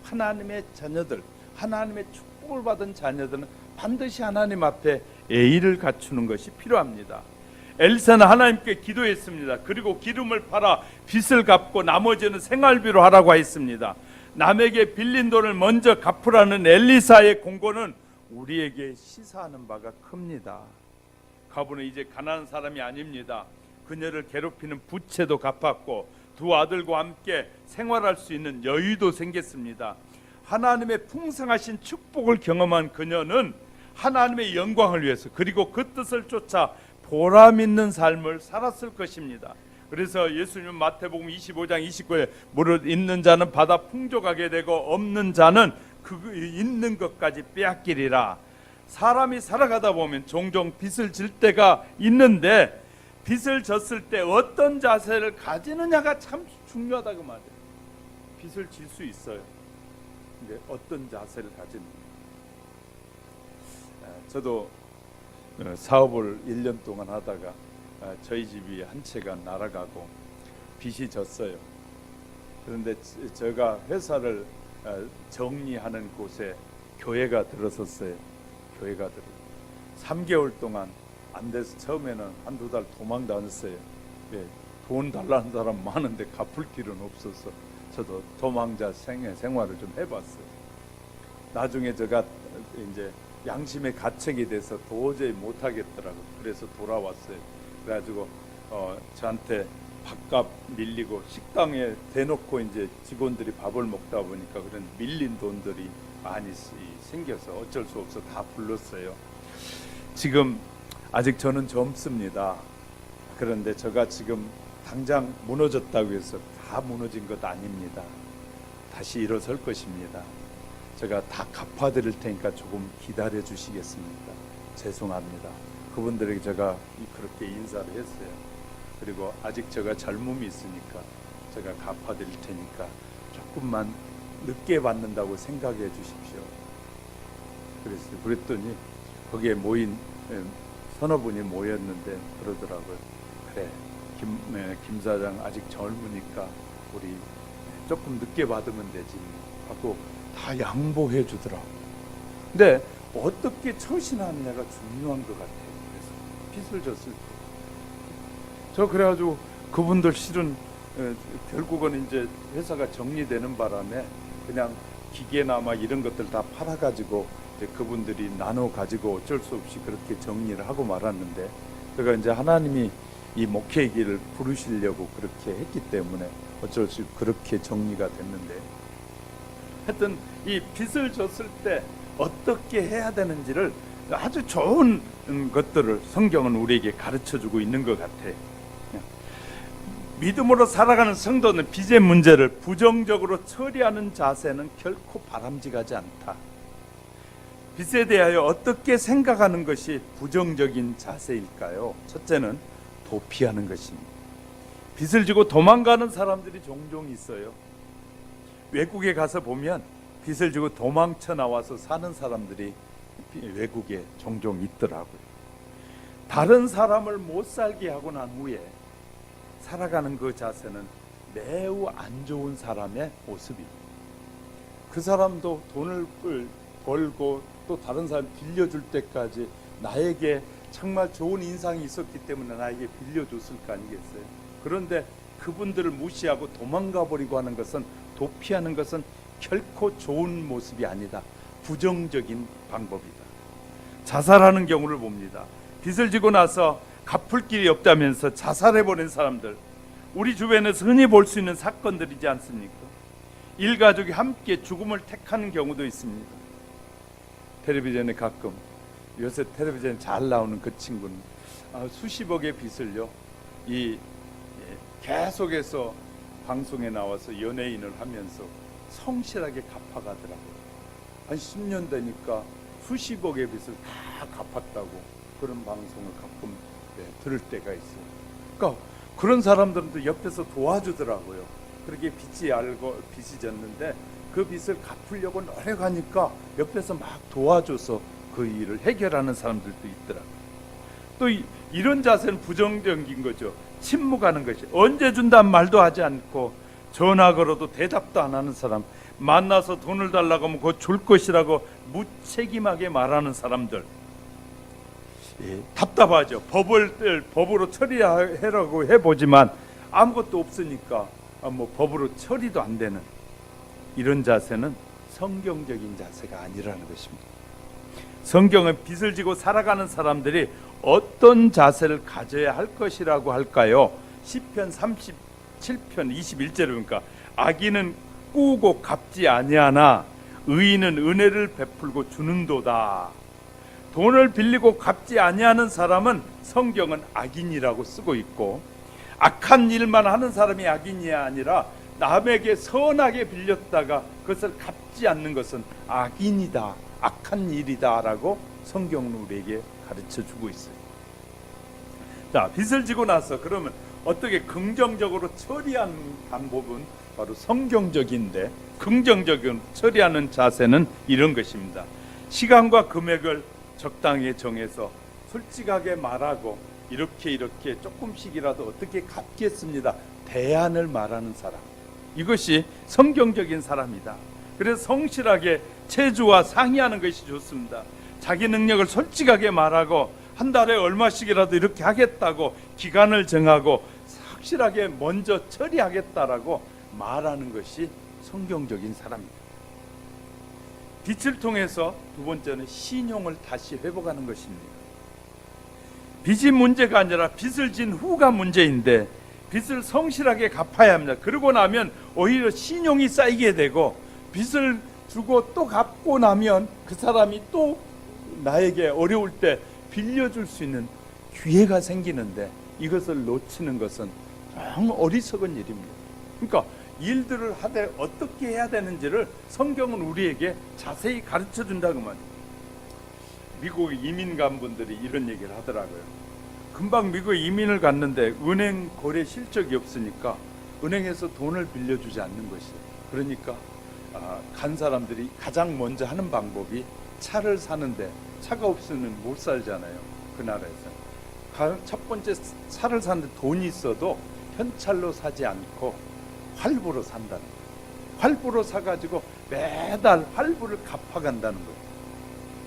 하나님의 자녀들, 하나님의 축복을 받은 자녀들은 반드시 하나님 앞에 예의를 갖추는 것이 필요합니다. 엘리사는 하나님께 기도했습니다. 그리고 기름을 팔아 빚을 갚고 나머지는 생활비로 하라고 했습니다. 남에게 빌린 돈을 먼저 갚으라는 엘리사의 공고는 우리에게 시사하는 바가 큽니다. 과부는 이제 가난한 사람이 아닙니다. 그녀를 괴롭히는 부채도 갚았고 두 아들과 함께 생활할 수 있는 여유도 생겼습니다. 하나님의 풍성하신 축복을 경험한 그녀는 하나님의 영광을 위해서, 그리고 그 뜻을 쫓아 보람 있는 삶을 살았을 것입니다. 그래서 예수님은 마태복음 25장 29에 무릇 있는 자는 받아 풍족하게 되고 없는 자는 그 있는 것까지 빼앗기리라. 사람이 살아가다 보면 종종 빚을 질 때가 있는데 빚을 졌을 때 어떤 자세를 가지느냐가 참 중요하다 그 말이에요. 빚을 질 수 있어요. 근데 어떤 자세를 가지느냐. 저도 사업을 1년 동안 하다가 저희 집이 한 채가 날아가고 빚이 졌어요. 그런데 제가 회사를 정리하는 곳에 교회가 들어섰어요. 교회가 3개월 동안 안 돼서 처음에는 한두 달 도망 다녔어요. 예, 돈 달라는 사람 많은데 갚을 길은 없어서 저도 도망자 생활을 좀 해봤어요. 나중에 제가 이제 양심의 가책이 돼서 도저히 못하겠더라고요. 그래서 돌아왔어요. 그래가지고 저한테 밥값 밀리고 식당에 대놓고 이제 직원들이 밥을 먹다 보니까 그런 밀린 돈들이 많이 생겨서 어쩔 수 없어 다 불렀어요. 지금 아직 저는 젊습니다. 그런데 제가 지금 당장 무너졌다고 해서 다 무너진 것 아닙니다. 다시 일어설 것입니다. 제가 다 갚아드릴 테니까 조금 기다려 주시겠습니까? 죄송합니다. 그분들에게 제가 그렇게 인사를 했어요. 그리고 아직 제가 젊음이 있으니까 제가 갚아드릴 테니까 조금만 늦게 받는다고 생각해 주십시오. 그랬더니 거기에 모인 서너 분이 모였는데 그러더라고요. 그래, 김 사장 아직 젊으니까 우리 조금 늦게 받으면 되지 하고 다 양보해 주더라고. 근데 어떻게 처신하느냐가 중요한 것 같아요. 그래서 빚을 졌을 때 저 그래가지고 그분들 실은 결국은 이제 회사가 정리되는 바람에 그냥 기계나 막 이런 것들 다 팔아가지고 이제 그분들이 나눠 가지고 어쩔 수 없이 그렇게 정리를 하고 말았는데, 제가 이제 하나님이 이 목회의 길을 부르시려고 그렇게 했기 때문에 어쩔 수 없이 그렇게 정리가 됐는데, 하여튼 이 빚을 졌을 때 어떻게 해야 되는지를 아주 좋은 것들을 성경은 우리에게 가르쳐주고 있는 것 같아요. 믿음으로 살아가는 성도는 빚의 문제를 부정적으로 처리하는 자세는 결코 바람직하지 않다. 빚에 대하여 어떻게 생각하는 것이 부정적인 자세일까요? 첫째는 도피하는 것입니다. 빚을 지고 도망가는 사람들이 종종 있어요. 외국에 가서 보면 빚을 지고 도망쳐 나와서 사는 사람들이 외국에 종종 있더라고요. 다른 사람을 못 살게 하고 난 후에 살아가는 그 자세는 매우 안 좋은 사람의 모습입니다. 그 사람도 돈을 벌고 또 다른 사람 빌려줄 때까지 나에게 정말 좋은 인상이 있었기 때문에 나에게 빌려줬을 거 아니겠어요? 그런데 그분들을 무시하고 도망가 버리고 하는 것은, 도피하는 것은 결코 좋은 모습이 아니다. 부정적인 방법이다. 자살하는 경우를 봅니다. 빚을 지고 나서 갚을 길이 없다면서 자살해버린 사람들, 우리 주변에서 흔히 볼 수 있는 사건들이지 않습니까? 일가족이 함께 죽음을 택하는 경우도 있습니다. 텔레비전에 가끔, 요새 텔레비전에 잘 나오는 그 친구는 수십억의 빚을요, 계속해서 방송에 나와서 연예인을 하면서 성실하게 갚아가더라고요. 한 10년 되니까 수십억의 빚을 다 갚았다고 그런 방송을 가끔 들을 때가 있어요. 그러니까 그런 사람들은 또 옆에서 도와주더라고요. 그렇게 빚이 졌는데 그 빚을 갚으려고 노력하니까 옆에서 막 도와줘서 그 일을 해결하는 사람들도 있더라고요. 또 이런 자세는 부정적인 거죠. 침묵하는 것이, 언제 준다는 말도 하지 않고 전화 걸어도 대답도 안 하는 사람, 만나서 돈을 달라고 하면 그거 줄 것이라고 무책임하게 말하는 사람들, 답답하죠. 법으로 처리하라고 해보지만 아무것도 없으니까 법으로 처리도 안 되는 이런 자세는 성경적인 자세가 아니라는 것입니다. 성경은 빚을 지고 살아가는 사람들이 어떤 자세를 가져야 할 것이라고 할까요? 시편 37편 21절에 보니까 악인은 꾸고 갚지 아니하나 의인은 은혜를 베풀고 주는도다. 돈을 빌리고 갚지 아니하는 사람은 성경은 악인이라고 쓰고 있고, 악한 일만 하는 사람이 악인이 아니라 남에게 선하게 빌렸다가 그것을 갚지 않는 것은 악인이다, 악한 일이다 라고 성경은 우리에게 가르쳐주고 있어요. 자, 빚을 지고 나서 그러면 어떻게 긍정적으로 처리하는 방법은 바로 성경적인데, 긍정적인 처리하는 자세는 이런 것입니다. 시간과 금액을 적당히 정해서 솔직하게 말하고 이렇게 조금씩이라도 어떻게 갚겠습니다, 대안을 말하는 사람, 이것이 성경적인 사람이다. 그래서 성실하게 체주와 상의하는 것이 좋습니다. 자기 능력을 솔직하게 말하고 한 달에 얼마씩이라도 이렇게 하겠다고 기간을 정하고 확실하게 먼저 처리하겠다라고 말하는 것이 성경적인 사람입니다. 빚을 통해서 두 번째는 신용을 다시 회복하는 것입니다. 빚이 문제가 아니라 빚을 진 후가 문제인데 빚을 성실하게 갚아야 합니다. 그러고 나면 오히려 신용이 쌓이게 되고 빚을 주고 또 갚고 나면 그 사람이 또 나에게 어려울 때 빌려줄 수 있는 기회가 생기는데 이것을 놓치는 것은 정말 어리석은 일입니다. 그러니까 일들을 하되 어떻게 해야 되는지를 성경은 우리에게 자세히 가르쳐 준다고 말이에요. 미국 이민 간 분들이 이런 얘기를 하더라고요. 금방 미국에 이민을 갔는데 은행 거래 실적이 없으니까 은행에서 돈을 빌려주지 않는 것이에요. 그러니까 간 사람들이 가장 먼저 하는 방법이 차를 사는데 차가 없으면 못 살잖아요. 그 나라에서. 첫 번째 차를 사는데 돈이 있어도 현찰로 사지 않고 활부로 산다는 거예요. 활부로 사가지고 매달 활부를 갚아간다는 거예요.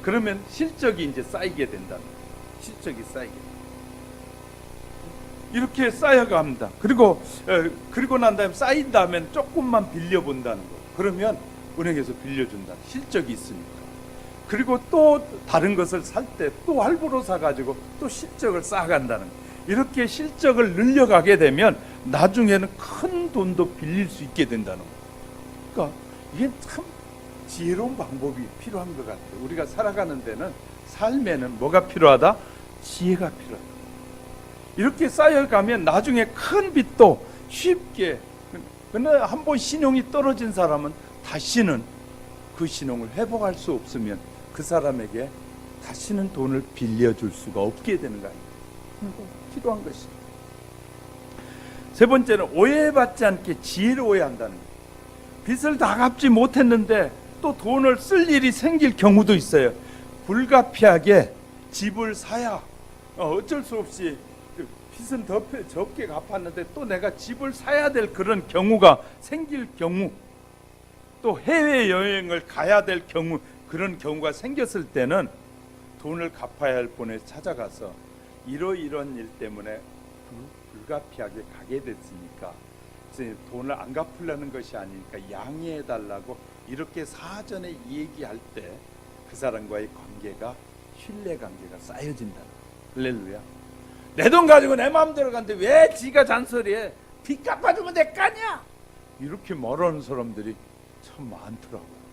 그러면 실적이 이제 쌓이게 된다는 거예요. 실적이 쌓이게 돼요. 이렇게 쌓여갑니다. 그리고 난 다음에 쌓인 다음에 조금만 빌려본다는 거예요. 그러면 은행에서 빌려준다. 실적이 있으니까. 그리고 또 다른 것을 살 때 또 할부로 사가지고 또 실적을 쌓아간다는 거예요. 이렇게 실적을 늘려가게 되면 나중에는 큰 돈도 빌릴 수 있게 된다는 거예요. 그러니까 이게 참 지혜로운 방법이 필요한 것 같아요. 우리가 살아가는 데는 삶에는 뭐가 필요하다? 지혜가 필요하다. 이렇게 쌓여가면 나중에 큰 빚도 쉽게, 그러나 한번 신용이 떨어진 사람은 다시는 그 신용을 회복할 수 없으면 그 사람에게 다시는 돈을 빌려줄 수가 없게 되는 거 아니에요. 필요한 것이. 세 번째는 오해받지 않게 지혜를 오해한다는 거예요. 빚을 다 갚지 못했는데 또 돈을 쓸 일이 생길 경우도 있어요. 불가피하게 집을 사야 어쩔 수 없이 빚은 더 적게 갚았는데 또 내가 집을 사야 될 그런 경우가 생길 경우, 또 해외여행을 가야 될 경우, 그런 경우가 생겼을 때는 돈을 갚아야 할 분에 찾아가서 이러이런 일 때문에 불가피하게 가게 됐으니까 돈을 안 갚으려는 것이 아니니까 양해해달라고 이렇게 사전에 얘기할 때 그 사람과의 관계가, 신뢰 관계가 쌓여진다. 할렐루야. 내 돈 가지고 내 마음대로 가는데 왜 지가 잔소리해? 빚 갚아주면 될 거 아니야? 이렇게 말하는 사람들이 참 많더라고요.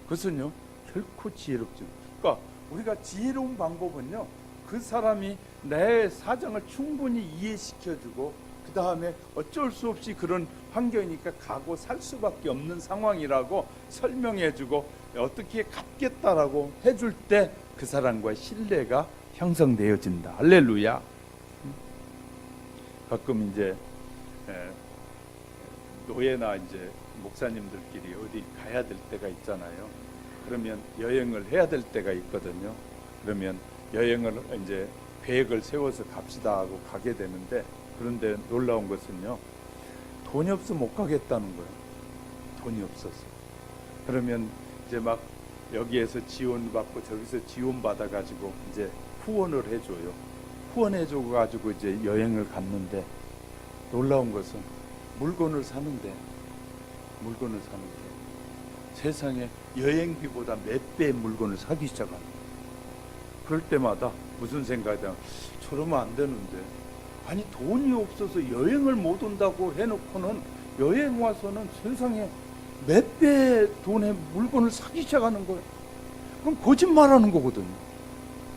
그것은요 결코 지혜롭지 않아요. 그러니까 우리가 지혜로운 방법은요, 그 사람이 내 사정을 충분히 이해시켜주고 그 다음에 어쩔 수 없이 그런 환경이니까 가고 살 수밖에 없는 상황이라고 설명해주고 어떻게 갚겠다라고 해줄 때 그 사람과의 신뢰가 형성되어진다. 할렐루야. 가끔 이제 노예나 이제 목사님들끼리 어디 가야 될 때가 있잖아요. 그러면 여행을 해야 될 때가 있거든요. 그러면 여행을 이제 계획을 세워서 갑시다 하고 가게 되는데, 그런데 놀라운 것은요, 돈이 없어 못 가겠다는 거예요. 돈이 없어서. 그러면 이제 막 여기에서 지원받고 저기서 지원받아가지고 이제 후원을 해줘요. 후원해줘가지고 이제 여행을 갔는데, 놀라운 것은 물건을 사는데 세상에 여행비보다 몇 배의 물건을 사기 시작하는 거예요. 그럴 때마다 무슨 생각이냐, 저러면 안 되는데, 아니 돈이 없어서 여행을 못 온다고 해놓고는 여행 와서는 세상에 몇 배의 돈의 물건을 사기 시작하는 거예요. 그럼 거짓말하는 거거든요.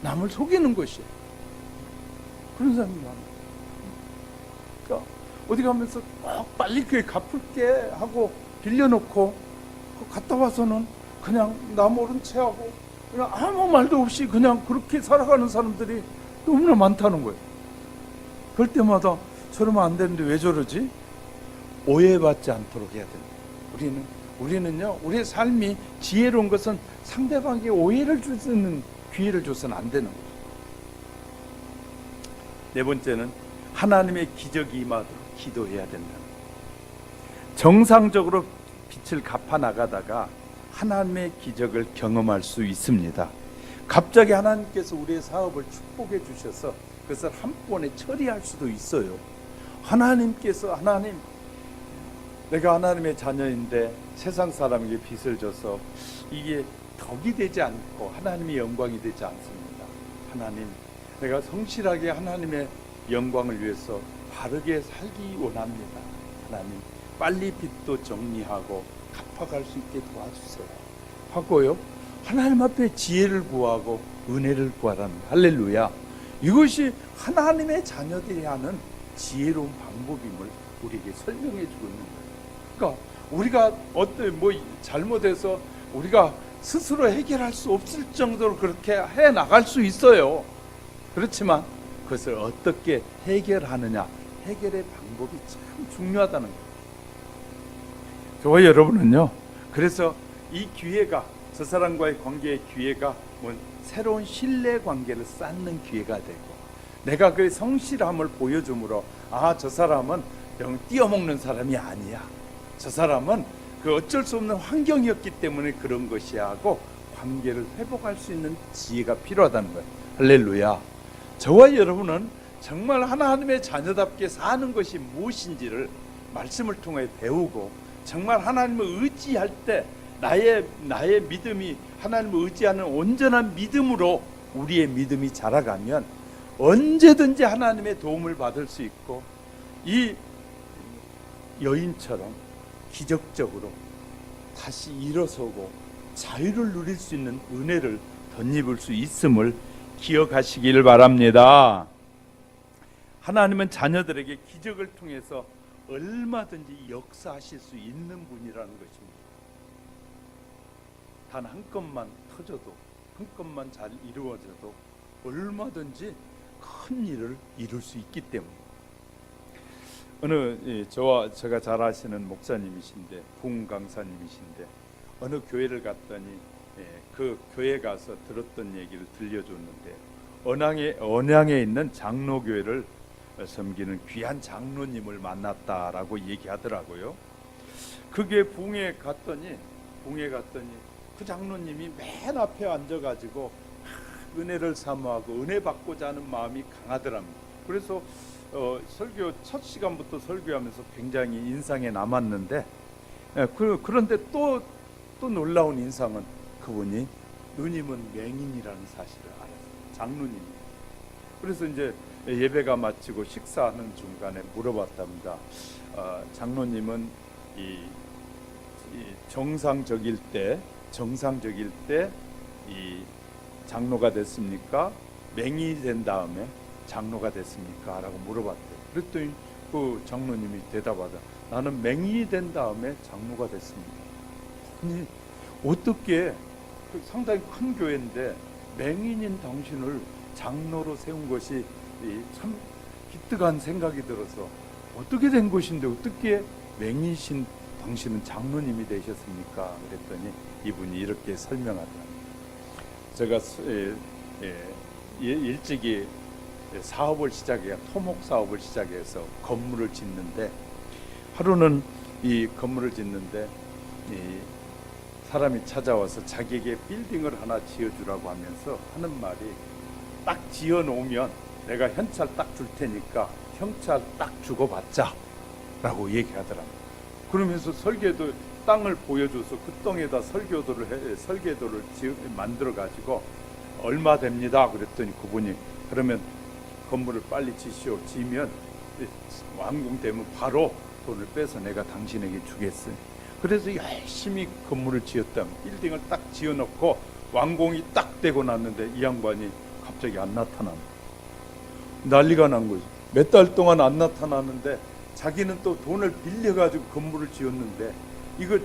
남을 속이는 것이에요. 그런 사람이 많아요. 그러니까 어디 가면서 꼭 빨리 그게 갚을게 하고 빌려놓고 갔다 와서는 그냥 나 모른 체하고 그냥 아무 말도 없이 그냥 그렇게 살아가는 사람들이 너무나 많다는 거예요. 그럴 때마다 저러면 안 되는데 왜 저러지? 오해받지 않도록 해야 됩니다. 우리는요, 우리의 삶이 지혜로운 것은 상대방에게 오해를 주는 기회를 줘서는 안 되는 거죠. 네 번째는 하나님의 기적이 임하도록 기도해야 된다는 거예요. 정상적으로 빚을 갚아 나가다가 하나님의 기적을 경험할 수 있습니다. 갑자기 하나님께서 우리의 사업을 축복해 주셔서 그것을 한 번에 처리할 수도 있어요. 하나님께서 내가 하나님의 자녀인데 세상 사람에게 빚을 져서 이게 덕이 되지 않고 하나님의 영광이 되지 않습니다. 하나님, 내가 성실하게 하나님의 영광을 위해서 바르게 살기 원합니다. 하나님, 빨리 빚도 정리하고 갚아갈 수 있게 도와주세요 하고요, 하나님 앞에 지혜를 구하고 은혜를 구하라는, 할렐루야. 이것이 하나님의 자녀들이 하는 지혜로운 방법임을 우리에게 설명해 주고 있는 거예요. 그러니까 우리가 잘못해서 우리가 스스로 해결할 수 없을 정도로 그렇게 해 나갈 수 있어요. 그렇지만 그것을 어떻게 해결하느냐, 해결의 방법이 참 중요하다는 거예요. 저와 여러분은요, 그래서 이 기회가, 저 사람과의 관계의 기회가 새로운 신뢰 관계를 쌓는 기회가 되고, 내가 그 성실함을 보여줌으로 저 사람은 뛰어먹는 사람이 아니야, 저 사람은 그 어쩔 수 없는 환경이었기 때문에 그런 것이야 하고 관계를 회복할 수 있는 지혜가 필요하다는 거예요. 할렐루야. 저와 여러분은 정말 하나님의 자녀답게 사는 것이 무엇인지를 말씀을 통해 배우고, 정말 하나님을 의지할 때 나의 믿음이 하나님을 의지하는 온전한 믿음으로 우리의 믿음이 자라가면 언제든지 하나님의 도움을 받을 수 있고, 이 여인처럼 기적적으로 다시 일어서고 자유를 누릴 수 있는 은혜를 덧입을 수 있음을 기억하시길 바랍니다. 하나님은 자녀들에게 기적을 통해서 얼마든지 역사하실 수 있는 분이라는 것입니다. 단 한 건만 터져도, 한 건만 잘 이루어져도 얼마든지 큰 일을 이룰 수 있기 때문에, 제가 잘 아시는 목사님이신데, 부흥 강사님이신데, 어느 교회를 갔더니 그 교회 가서 들었던 얘기를 들려줬는데, 언양에 있는 장로교회를 섬기는 귀한 장로님을 만났다라고 얘기하더라고요. 그게 부흥에 갔더니 그 장로님이 맨 앞에 앉아가지고 은혜를 사모하고 은혜 받고자 하는 마음이 강하더랍니다. 그래서 설교 첫 시간부터 설교하면서 굉장히 인상에 남았는데, 그런데 또 놀라운 인상은 그분이 누님은 맹인이라는 사실을 알았어요. 장로님이. 그래서 이제 예배가 마치고 식사하는 중간에 물어봤답니다. 장로님은 이 정상적일 때 이 장로가 됐습니까? 맹인이 된 다음에 장로가 됐습니까? 라고 물어봤대요. 그랬더니 그 장로님이 대답하다, 나는 맹인이 된 다음에 장로가 됐습니다. 아니, 어떻게 상당히 큰 교회인데 맹인인 당신을 장로로 세운 것이 참 기특한 생각이 들어서, 어떻게 된 것인데 어떻게 맹인이신 당신은 장로님이 되셨습니까? 그랬더니 이분이 이렇게 설명하더랍니다. 제가 일찍이 토목 사업을 시작해서 건물을 짓는데, 하루는 이 건물을 짓는데 사람이 찾아와서 자기에게 빌딩을 하나 지어주라고 하면서 하는 말이, 딱 지어놓으면 내가 현찰 딱 줄 테니까 현찰 딱 주고 받자 라고 얘기하더랍니다. 그러면서 설계도 땅을 보여줘서 그 땅에다 설계도를 만들어 가지고 얼마 됩니다. 그랬더니 그분이, 그러면 건물을 빨리 지으면 완공되면 바로 돈을 빼서 내가 당신에게 주겠어요. 그래서 열심히 건물을 지었다면, 빌딩을 딱 지어놓고 완공이 딱 되고 났는데 이 양반이 갑자기 안 나타납니다. 난리가 난 거죠. 몇 달 동안 안 나타나는데 자기는 또 돈을 빌려가지고 건물을 지었는데, 이거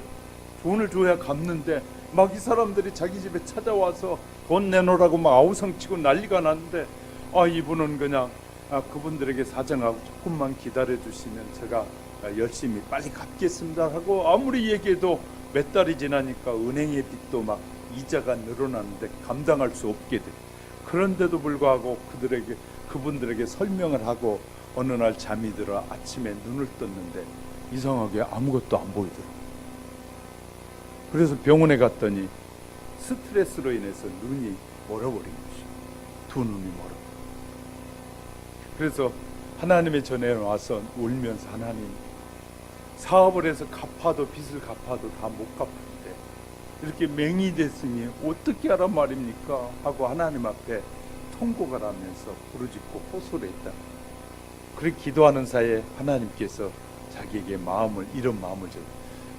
돈을 줘야 갚는데 막 이 사람들이 자기 집에 찾아와서 돈 내놓으라고 막 아우성치고 난리가 났는데, 이분은 그냥 그분들에게 사정하고 조금만 기다려 주시면 제가 열심히 빨리 갚겠습니다 하고, 아무리 얘기해도 몇 달이 지나니까 은행의 빚도 막 이자가 늘어나는데 감당할 수 없게 돼. 그런데도 불구하고 그분들에게 설명을 하고 어느 날 잠이 들어 아침에 눈을 떴는데 이상하게 아무것도 안 보이더라고요. 그래서 병원에 갔더니 스트레스로 인해서 눈이 멀어버린 것이죠. 두 눈이 멀어. 그래서 하나님의 전에 와서 울면서 하나님, 사업을 해서 갚아도 빚을 갚아도 다 못 갚는데 이렇게 맹이 됐으니 어떻게 하란 말입니까? 하고 하나님 앞에 통곡을 하면서 부르짖고 호소를 했다. 그렇게 기도하는 사이에 하나님께서 자기에게 이런 마음을 줘.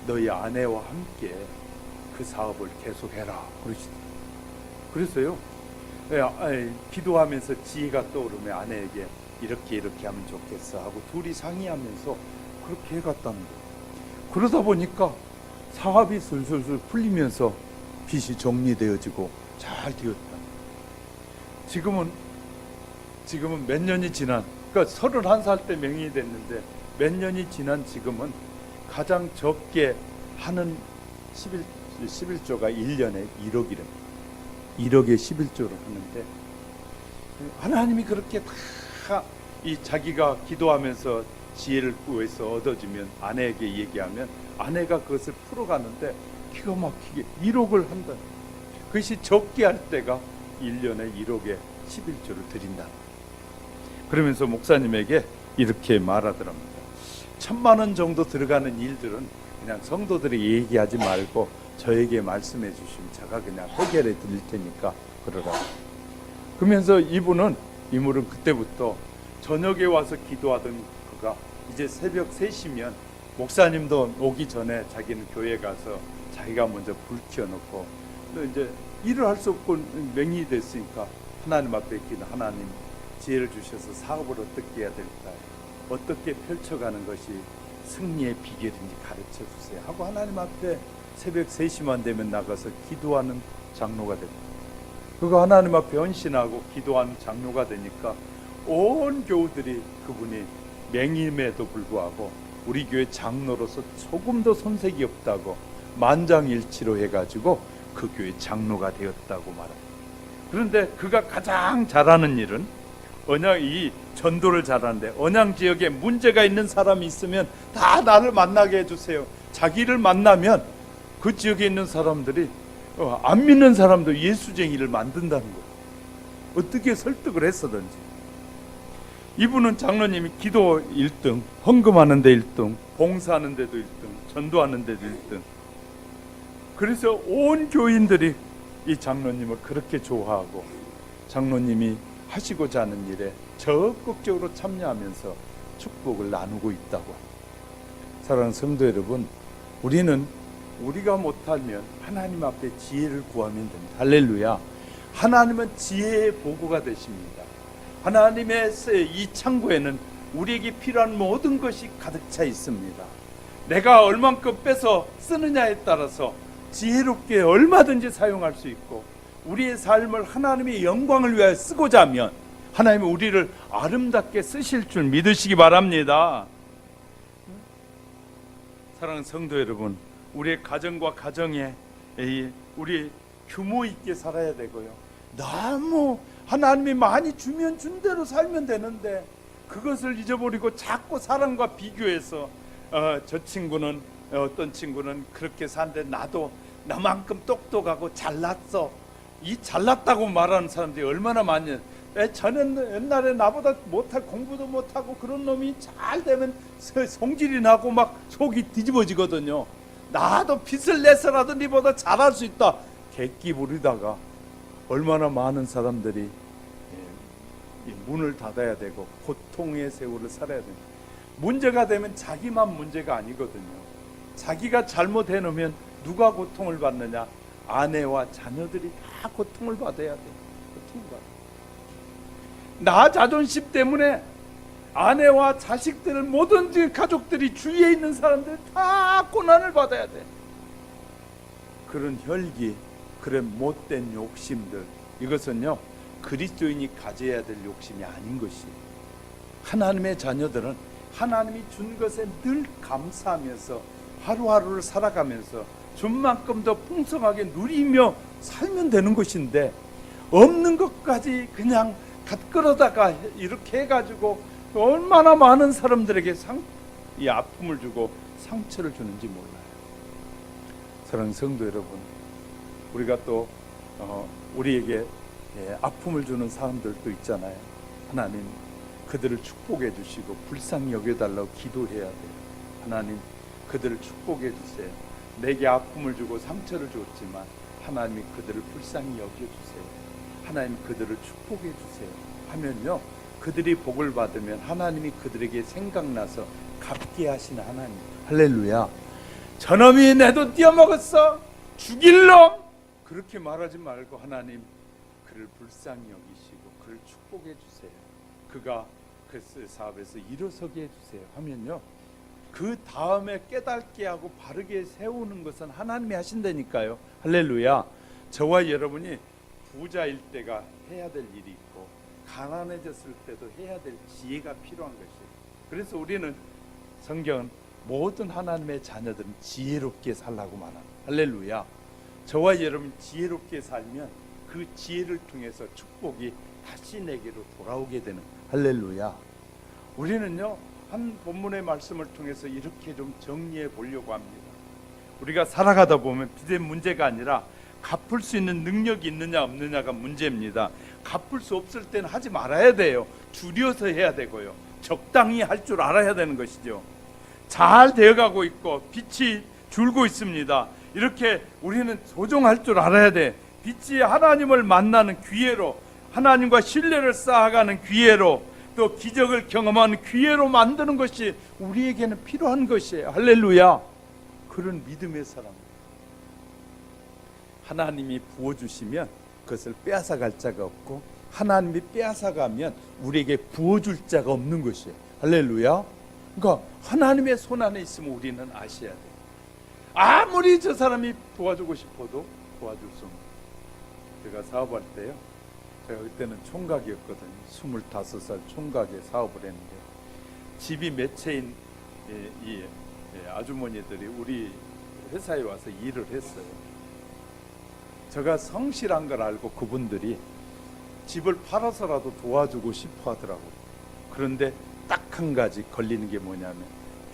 너희 아내와 함께 그 사업을 계속해라 그러시더라고요. 그래서요, 기도하면서 지혜가 떠오르면 아내에게 이렇게 하면 좋겠어 하고 둘이 상의하면서 그렇게 해갔다는 거예요. 그러다 보니까 사업이 슬슬 풀리면서 빚이 정리되어지고 잘 되었다. 지금은 몇 년이 지난, 그러니까 31살 때 명의이 됐는데 몇 년이 지난 지금은 가장 적게 하는 11조가 1년에 1억이래. 1억에 11조를 하는데, 하나님이 그렇게 다 이 자기가 기도하면서 지혜를 구해서 얻어주면 아내에게 얘기하면 아내가 그것을 풀어가는데 기가 막히게 1억을 한다. 그것이 적게 할 때가 1년에 1억에 11조를 드린다. 그러면서 목사님에게 이렇게 말하더랍니다. 1,000만 원 정도 들어가는 일들은 그냥 성도들이 얘기하지 말고 저에게 말씀해 주시면 제가 그냥 해결해 드릴 테니까 그러라. 그러면서 이분은 그때부터 저녁에 와서 기도하던 그가 이제 새벽 3시면 목사님도 오기 전에 자기는 교회 가서 자기가 먼저 불 켜놓고 또 이제 일을 할 수 없고 맹인이 됐으니까 하나님 앞에 기도, 하나님 지혜를 주셔서 사업을 어떻게 해야 될까, 어떻게 펼쳐가는 것이 승리의 비결인지 가르쳐 주세요 하고 하나님 앞에 새벽 3시만 되면 나가서 기도하는 장로가 됩니다. 그가 하나님 앞에 헌신하고 기도하는 장로가 되니까 온 교우들이 그분이 맹임에도 불구하고 우리 교회 장로로서 조금도 손색이 없다고 만장일치로 해가지고 그 교회 장로가 되었다고 말합니다. 그런데 그가 가장 잘하는 일은 이 전도를 잘하는데, 언양 지역에 문제가 있는 사람이 있으면 다 나를 만나게 해주세요. 자기를 만나면 그 지역에 있는 사람들이 안 믿는 사람도 예수쟁이를 만든다는 거예요. 어떻게 설득을 했어든지. 이분은 장로님이 기도 1등, 헌금하는 데 1등, 봉사하는 데도 1등, 전도하는 데도 1등. 그래서 온 교인들이 이 장로님을 그렇게 좋아하고 장로님이 하시고자 하는 일에 적극적으로 참여하면서 축복을 나누고 있다고 합니다. 사랑하는 성도 여러분, 우리가 못하면 하나님 앞에 지혜를 구하면 됩니다. 할렐루야. 하나님은 지혜의 보고가 되십니다. 하나님의 이 창고에는 우리에게 필요한 모든 것이 가득 차 있습니다. 내가 얼만큼 빼서 쓰느냐에 따라서 지혜롭게 얼마든지 사용할 수 있고, 우리의 삶을 하나님의 영광을 위하여 쓰고자 하면 하나님은 우리를 아름답게 쓰실 줄 믿으시기 바랍니다. 사랑하는 성도 여러분, 우리의 가정과 가정에 우리 규모 있게 살아야 되고요. 너무 하나님이 많이 주면 준 대로 살면 되는데 그것을 잊어버리고 자꾸 사람과 비교해서 저 친구는 어떤 친구는 그렇게 사는데 나도 나만큼 똑똑하고 잘났어. 이 잘났다고 말하는 사람들이 얼마나 많냐. 저는 옛날에 나보다 공부도 못하고 그런 놈이 잘 되면 성질이 나고 막 속이 뒤집어지거든요. 나도 빚을 내서라도 니보다 잘할 수 있다. 객기 부리다가 얼마나 많은 사람들이 문을 닫아야 되고 고통의 세월을 살아야 됩니다. 문제가 되면 자기만 문제가 아니거든요. 자기가 잘못해 놓으면 누가 고통을 받느냐? 아내와 자녀들이 다 고통을 받아야 돼요. 고통을 받아요. 나 자존심 때문에 아내와 자식들, 모든 가족들이 주위에 있는 사람들 다 고난을 받아야 돼. 그런 혈기, 그런 못된 욕심들, 이것은요 그리스도인이 가져야 될 욕심이 아닌 것이에요. 하나님의 자녀들은 하나님이 준 것에 늘 감사하면서 하루하루를 살아가면서 준 만큼 더 풍성하게 누리며 살면 되는 것인데, 없는 것까지 그냥 갓끌어다가 이렇게 해가지고 얼마나 많은 사람들에게 이 아픔을 주고 상처를 주는지 몰라요. 사랑하는 성도 여러분, 우리가 또 우리에게 아픔을 주는 사람들도 있잖아요. 하나님 그들을 축복해 주시고 불쌍히 여겨달라고 기도해야 돼요. 하나님 그들을 축복해 주세요. 내게 아픔을 주고 상처를 줬지만 하나님이 그들을 불쌍히 여겨주세요. 하나님 그들을 축복해 주세요 하면요, 그들이 복을 받으면 하나님이 그들에게 생각나서 갚게 하시는 하나님. 할렐루야. 저놈이 내 돈 띄어먹었어 죽일러, 그렇게 말하지 말고 하나님 그를 불쌍히 여기시고 그를 축복해 주세요. 그가 그 사업에서 일어서게 해주세요 하면요, 그 다음에 깨닫게 하고 바르게 세우는 것은 하나님이 하신다니까요. 할렐루야. 저와 여러분이 부자일 때가 해야 될 일이 있고 가난해졌을 때도 해야 될 지혜가 필요한 것이에요. 그래서 우리는 성경은 모든 하나님의 자녀들은 지혜롭게 살라고 말합니다. 할렐루야. 저와 여러분 지혜롭게 살면 그 지혜를 통해서 축복이 다시 내게로 돌아오게 되는. 할렐루야. 우리는요, 한 본문의 말씀을 통해서 이렇게 좀 정리해 보려고 합니다. 우리가 살아가다 보면 빚의 문제가 아니라 갚을 수 있는 능력이 있느냐 없느냐가 문제입니다. 갚을 수 없을 때는 하지 말아야 돼요. 줄여서 해야 되고요. 적당히 할 줄 알아야 되는 것이죠. 잘 되어가고 있고 빚이 줄고 있습니다. 이렇게 우리는 조정할 줄 알아야 돼. 빚이 하나님을 만나는 기회로, 하나님과 신뢰를 쌓아가는 기회로, 또 기적을 경험하는 기회로 만드는 것이 우리에게는 필요한 것이에요. 할렐루야. 그런 믿음의 사람, 하나님이 부어주시면 그것을 빼앗아갈 자가 없고 하나님이 빼앗아가면 우리에게 부어줄 자가 없는 것이에요. 할렐루야. 그러니까 하나님의 손 안에 있으면 우리는 아셔야 돼요. 아무리 저 사람이 도와주고 싶어도 도와줄 수 없는. 제가 사업할 때요, 제가 그때는 총각이었거든요. 25살 총각에 사업을 했는데 집이 몇 채인 이 아주머니들이 우리 회사에 와서 일을 했어요. 제가 성실한 걸 알고 그분들이 집을 팔아서라도 도와주고 싶어 하더라고요. 그런데 딱 한 가지 걸리는 게 뭐냐면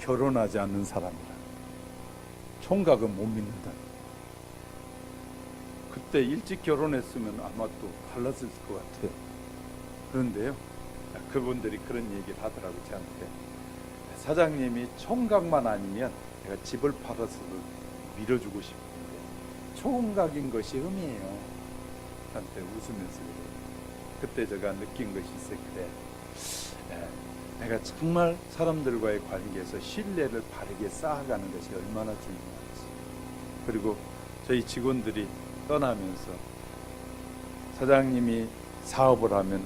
결혼하지 않는 사람이라. 총각은 못 믿는다. 그때 일찍 결혼했으면 아마 또 달랐을 것 같아요. 그런데요, 그분들이 그런 얘기를 하더라고요. 저한테. 사장님이 총각만 아니면 내가 집을 팔아서도 밀어주고 싶은데 총각인 것이 흠이에요. 저한테 웃으면서 그래요. 그때 제가 느낀 것이 있어요. 그래, 내가 정말 사람들과의 관계에서 신뢰를 바르게 쌓아가는 것이 얼마나 중요한지. 그리고 저희 직원들이 떠나면서 사장님이 사업을 하면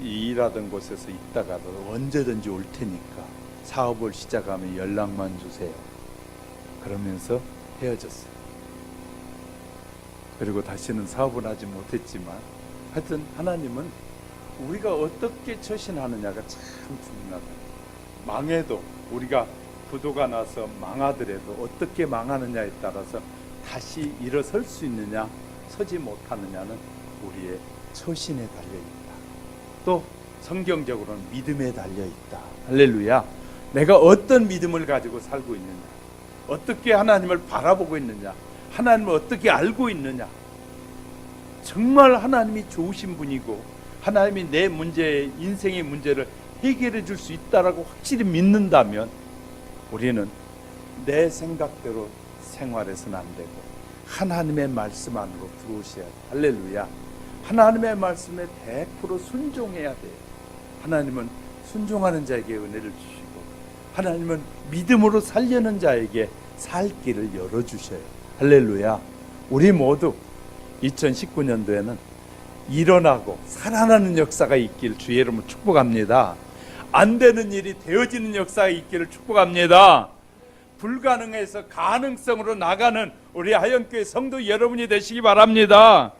일하던 곳에서 있다가도 언제든지 올 테니까 사업을 시작하면 연락만 주세요. 그러면서 헤어졌어요. 그리고 다시는 사업을 하지 못했지만 하여튼 하나님은 우리가 어떻게 처신하느냐가 참 중요하다. 망해도, 우리가 부도가 나서 망하더라도 어떻게 망하느냐에 따라서 다시 일어설 수 있느냐 서지 못하느냐는 우리의 처신에 달려있다. 또 성경적으로는 믿음에 달려있다. 할렐루야. 내가 어떤 믿음을 가지고 살고 있느냐, 어떻게 하나님을 바라보고 있느냐, 하나님을 어떻게 알고 있느냐. 정말 하나님이 좋으신 분이고 하나님이 내 문제, 인생의 문제를 해결해 줄 수 있다라고 확실히 믿는다면 우리는 내 생각대로 생활해서는 안 되고 하나님의 말씀 안으로 들어오셔야 돼. 할렐루야. 하나님의 말씀에 100% 순종해야 돼요. 하나님은 순종하는 자에게 은혜를 주시고 하나님은 믿음으로 살려는 자에게 살 길을 열어주셔요. 할렐루야. 우리 모두 2019년도에는 일어나고 살아나는 역사가 있기를 주의 이름으로 축복합니다. 안 되는 일이 되어지는 역사가 있기를 축복합니다. 불가능해서 가능성으로 나가는 우리 하영교회 성도 여러분이 되시기 바랍니다.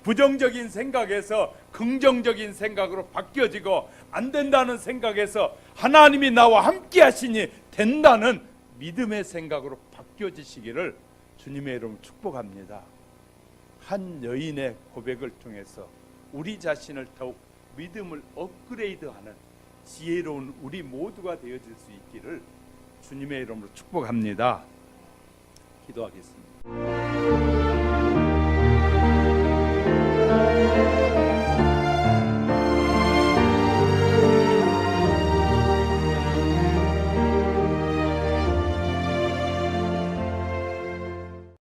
부정적인 생각에서 긍정적인 생각으로 바뀌어지고 안 된다는 생각에서 하나님이 나와 함께 하시니 된다는 믿음의 생각으로 바뀌어지시기를 주님의 이름으로 축복합니다. 한 여인의 고백을 통해서 우리 자신을 더욱 믿음을 업그레이드하는 지혜로운 우리 모두가 되어질 수 있기를 주님의 이름으로 축복합니다. 기도하겠습니다.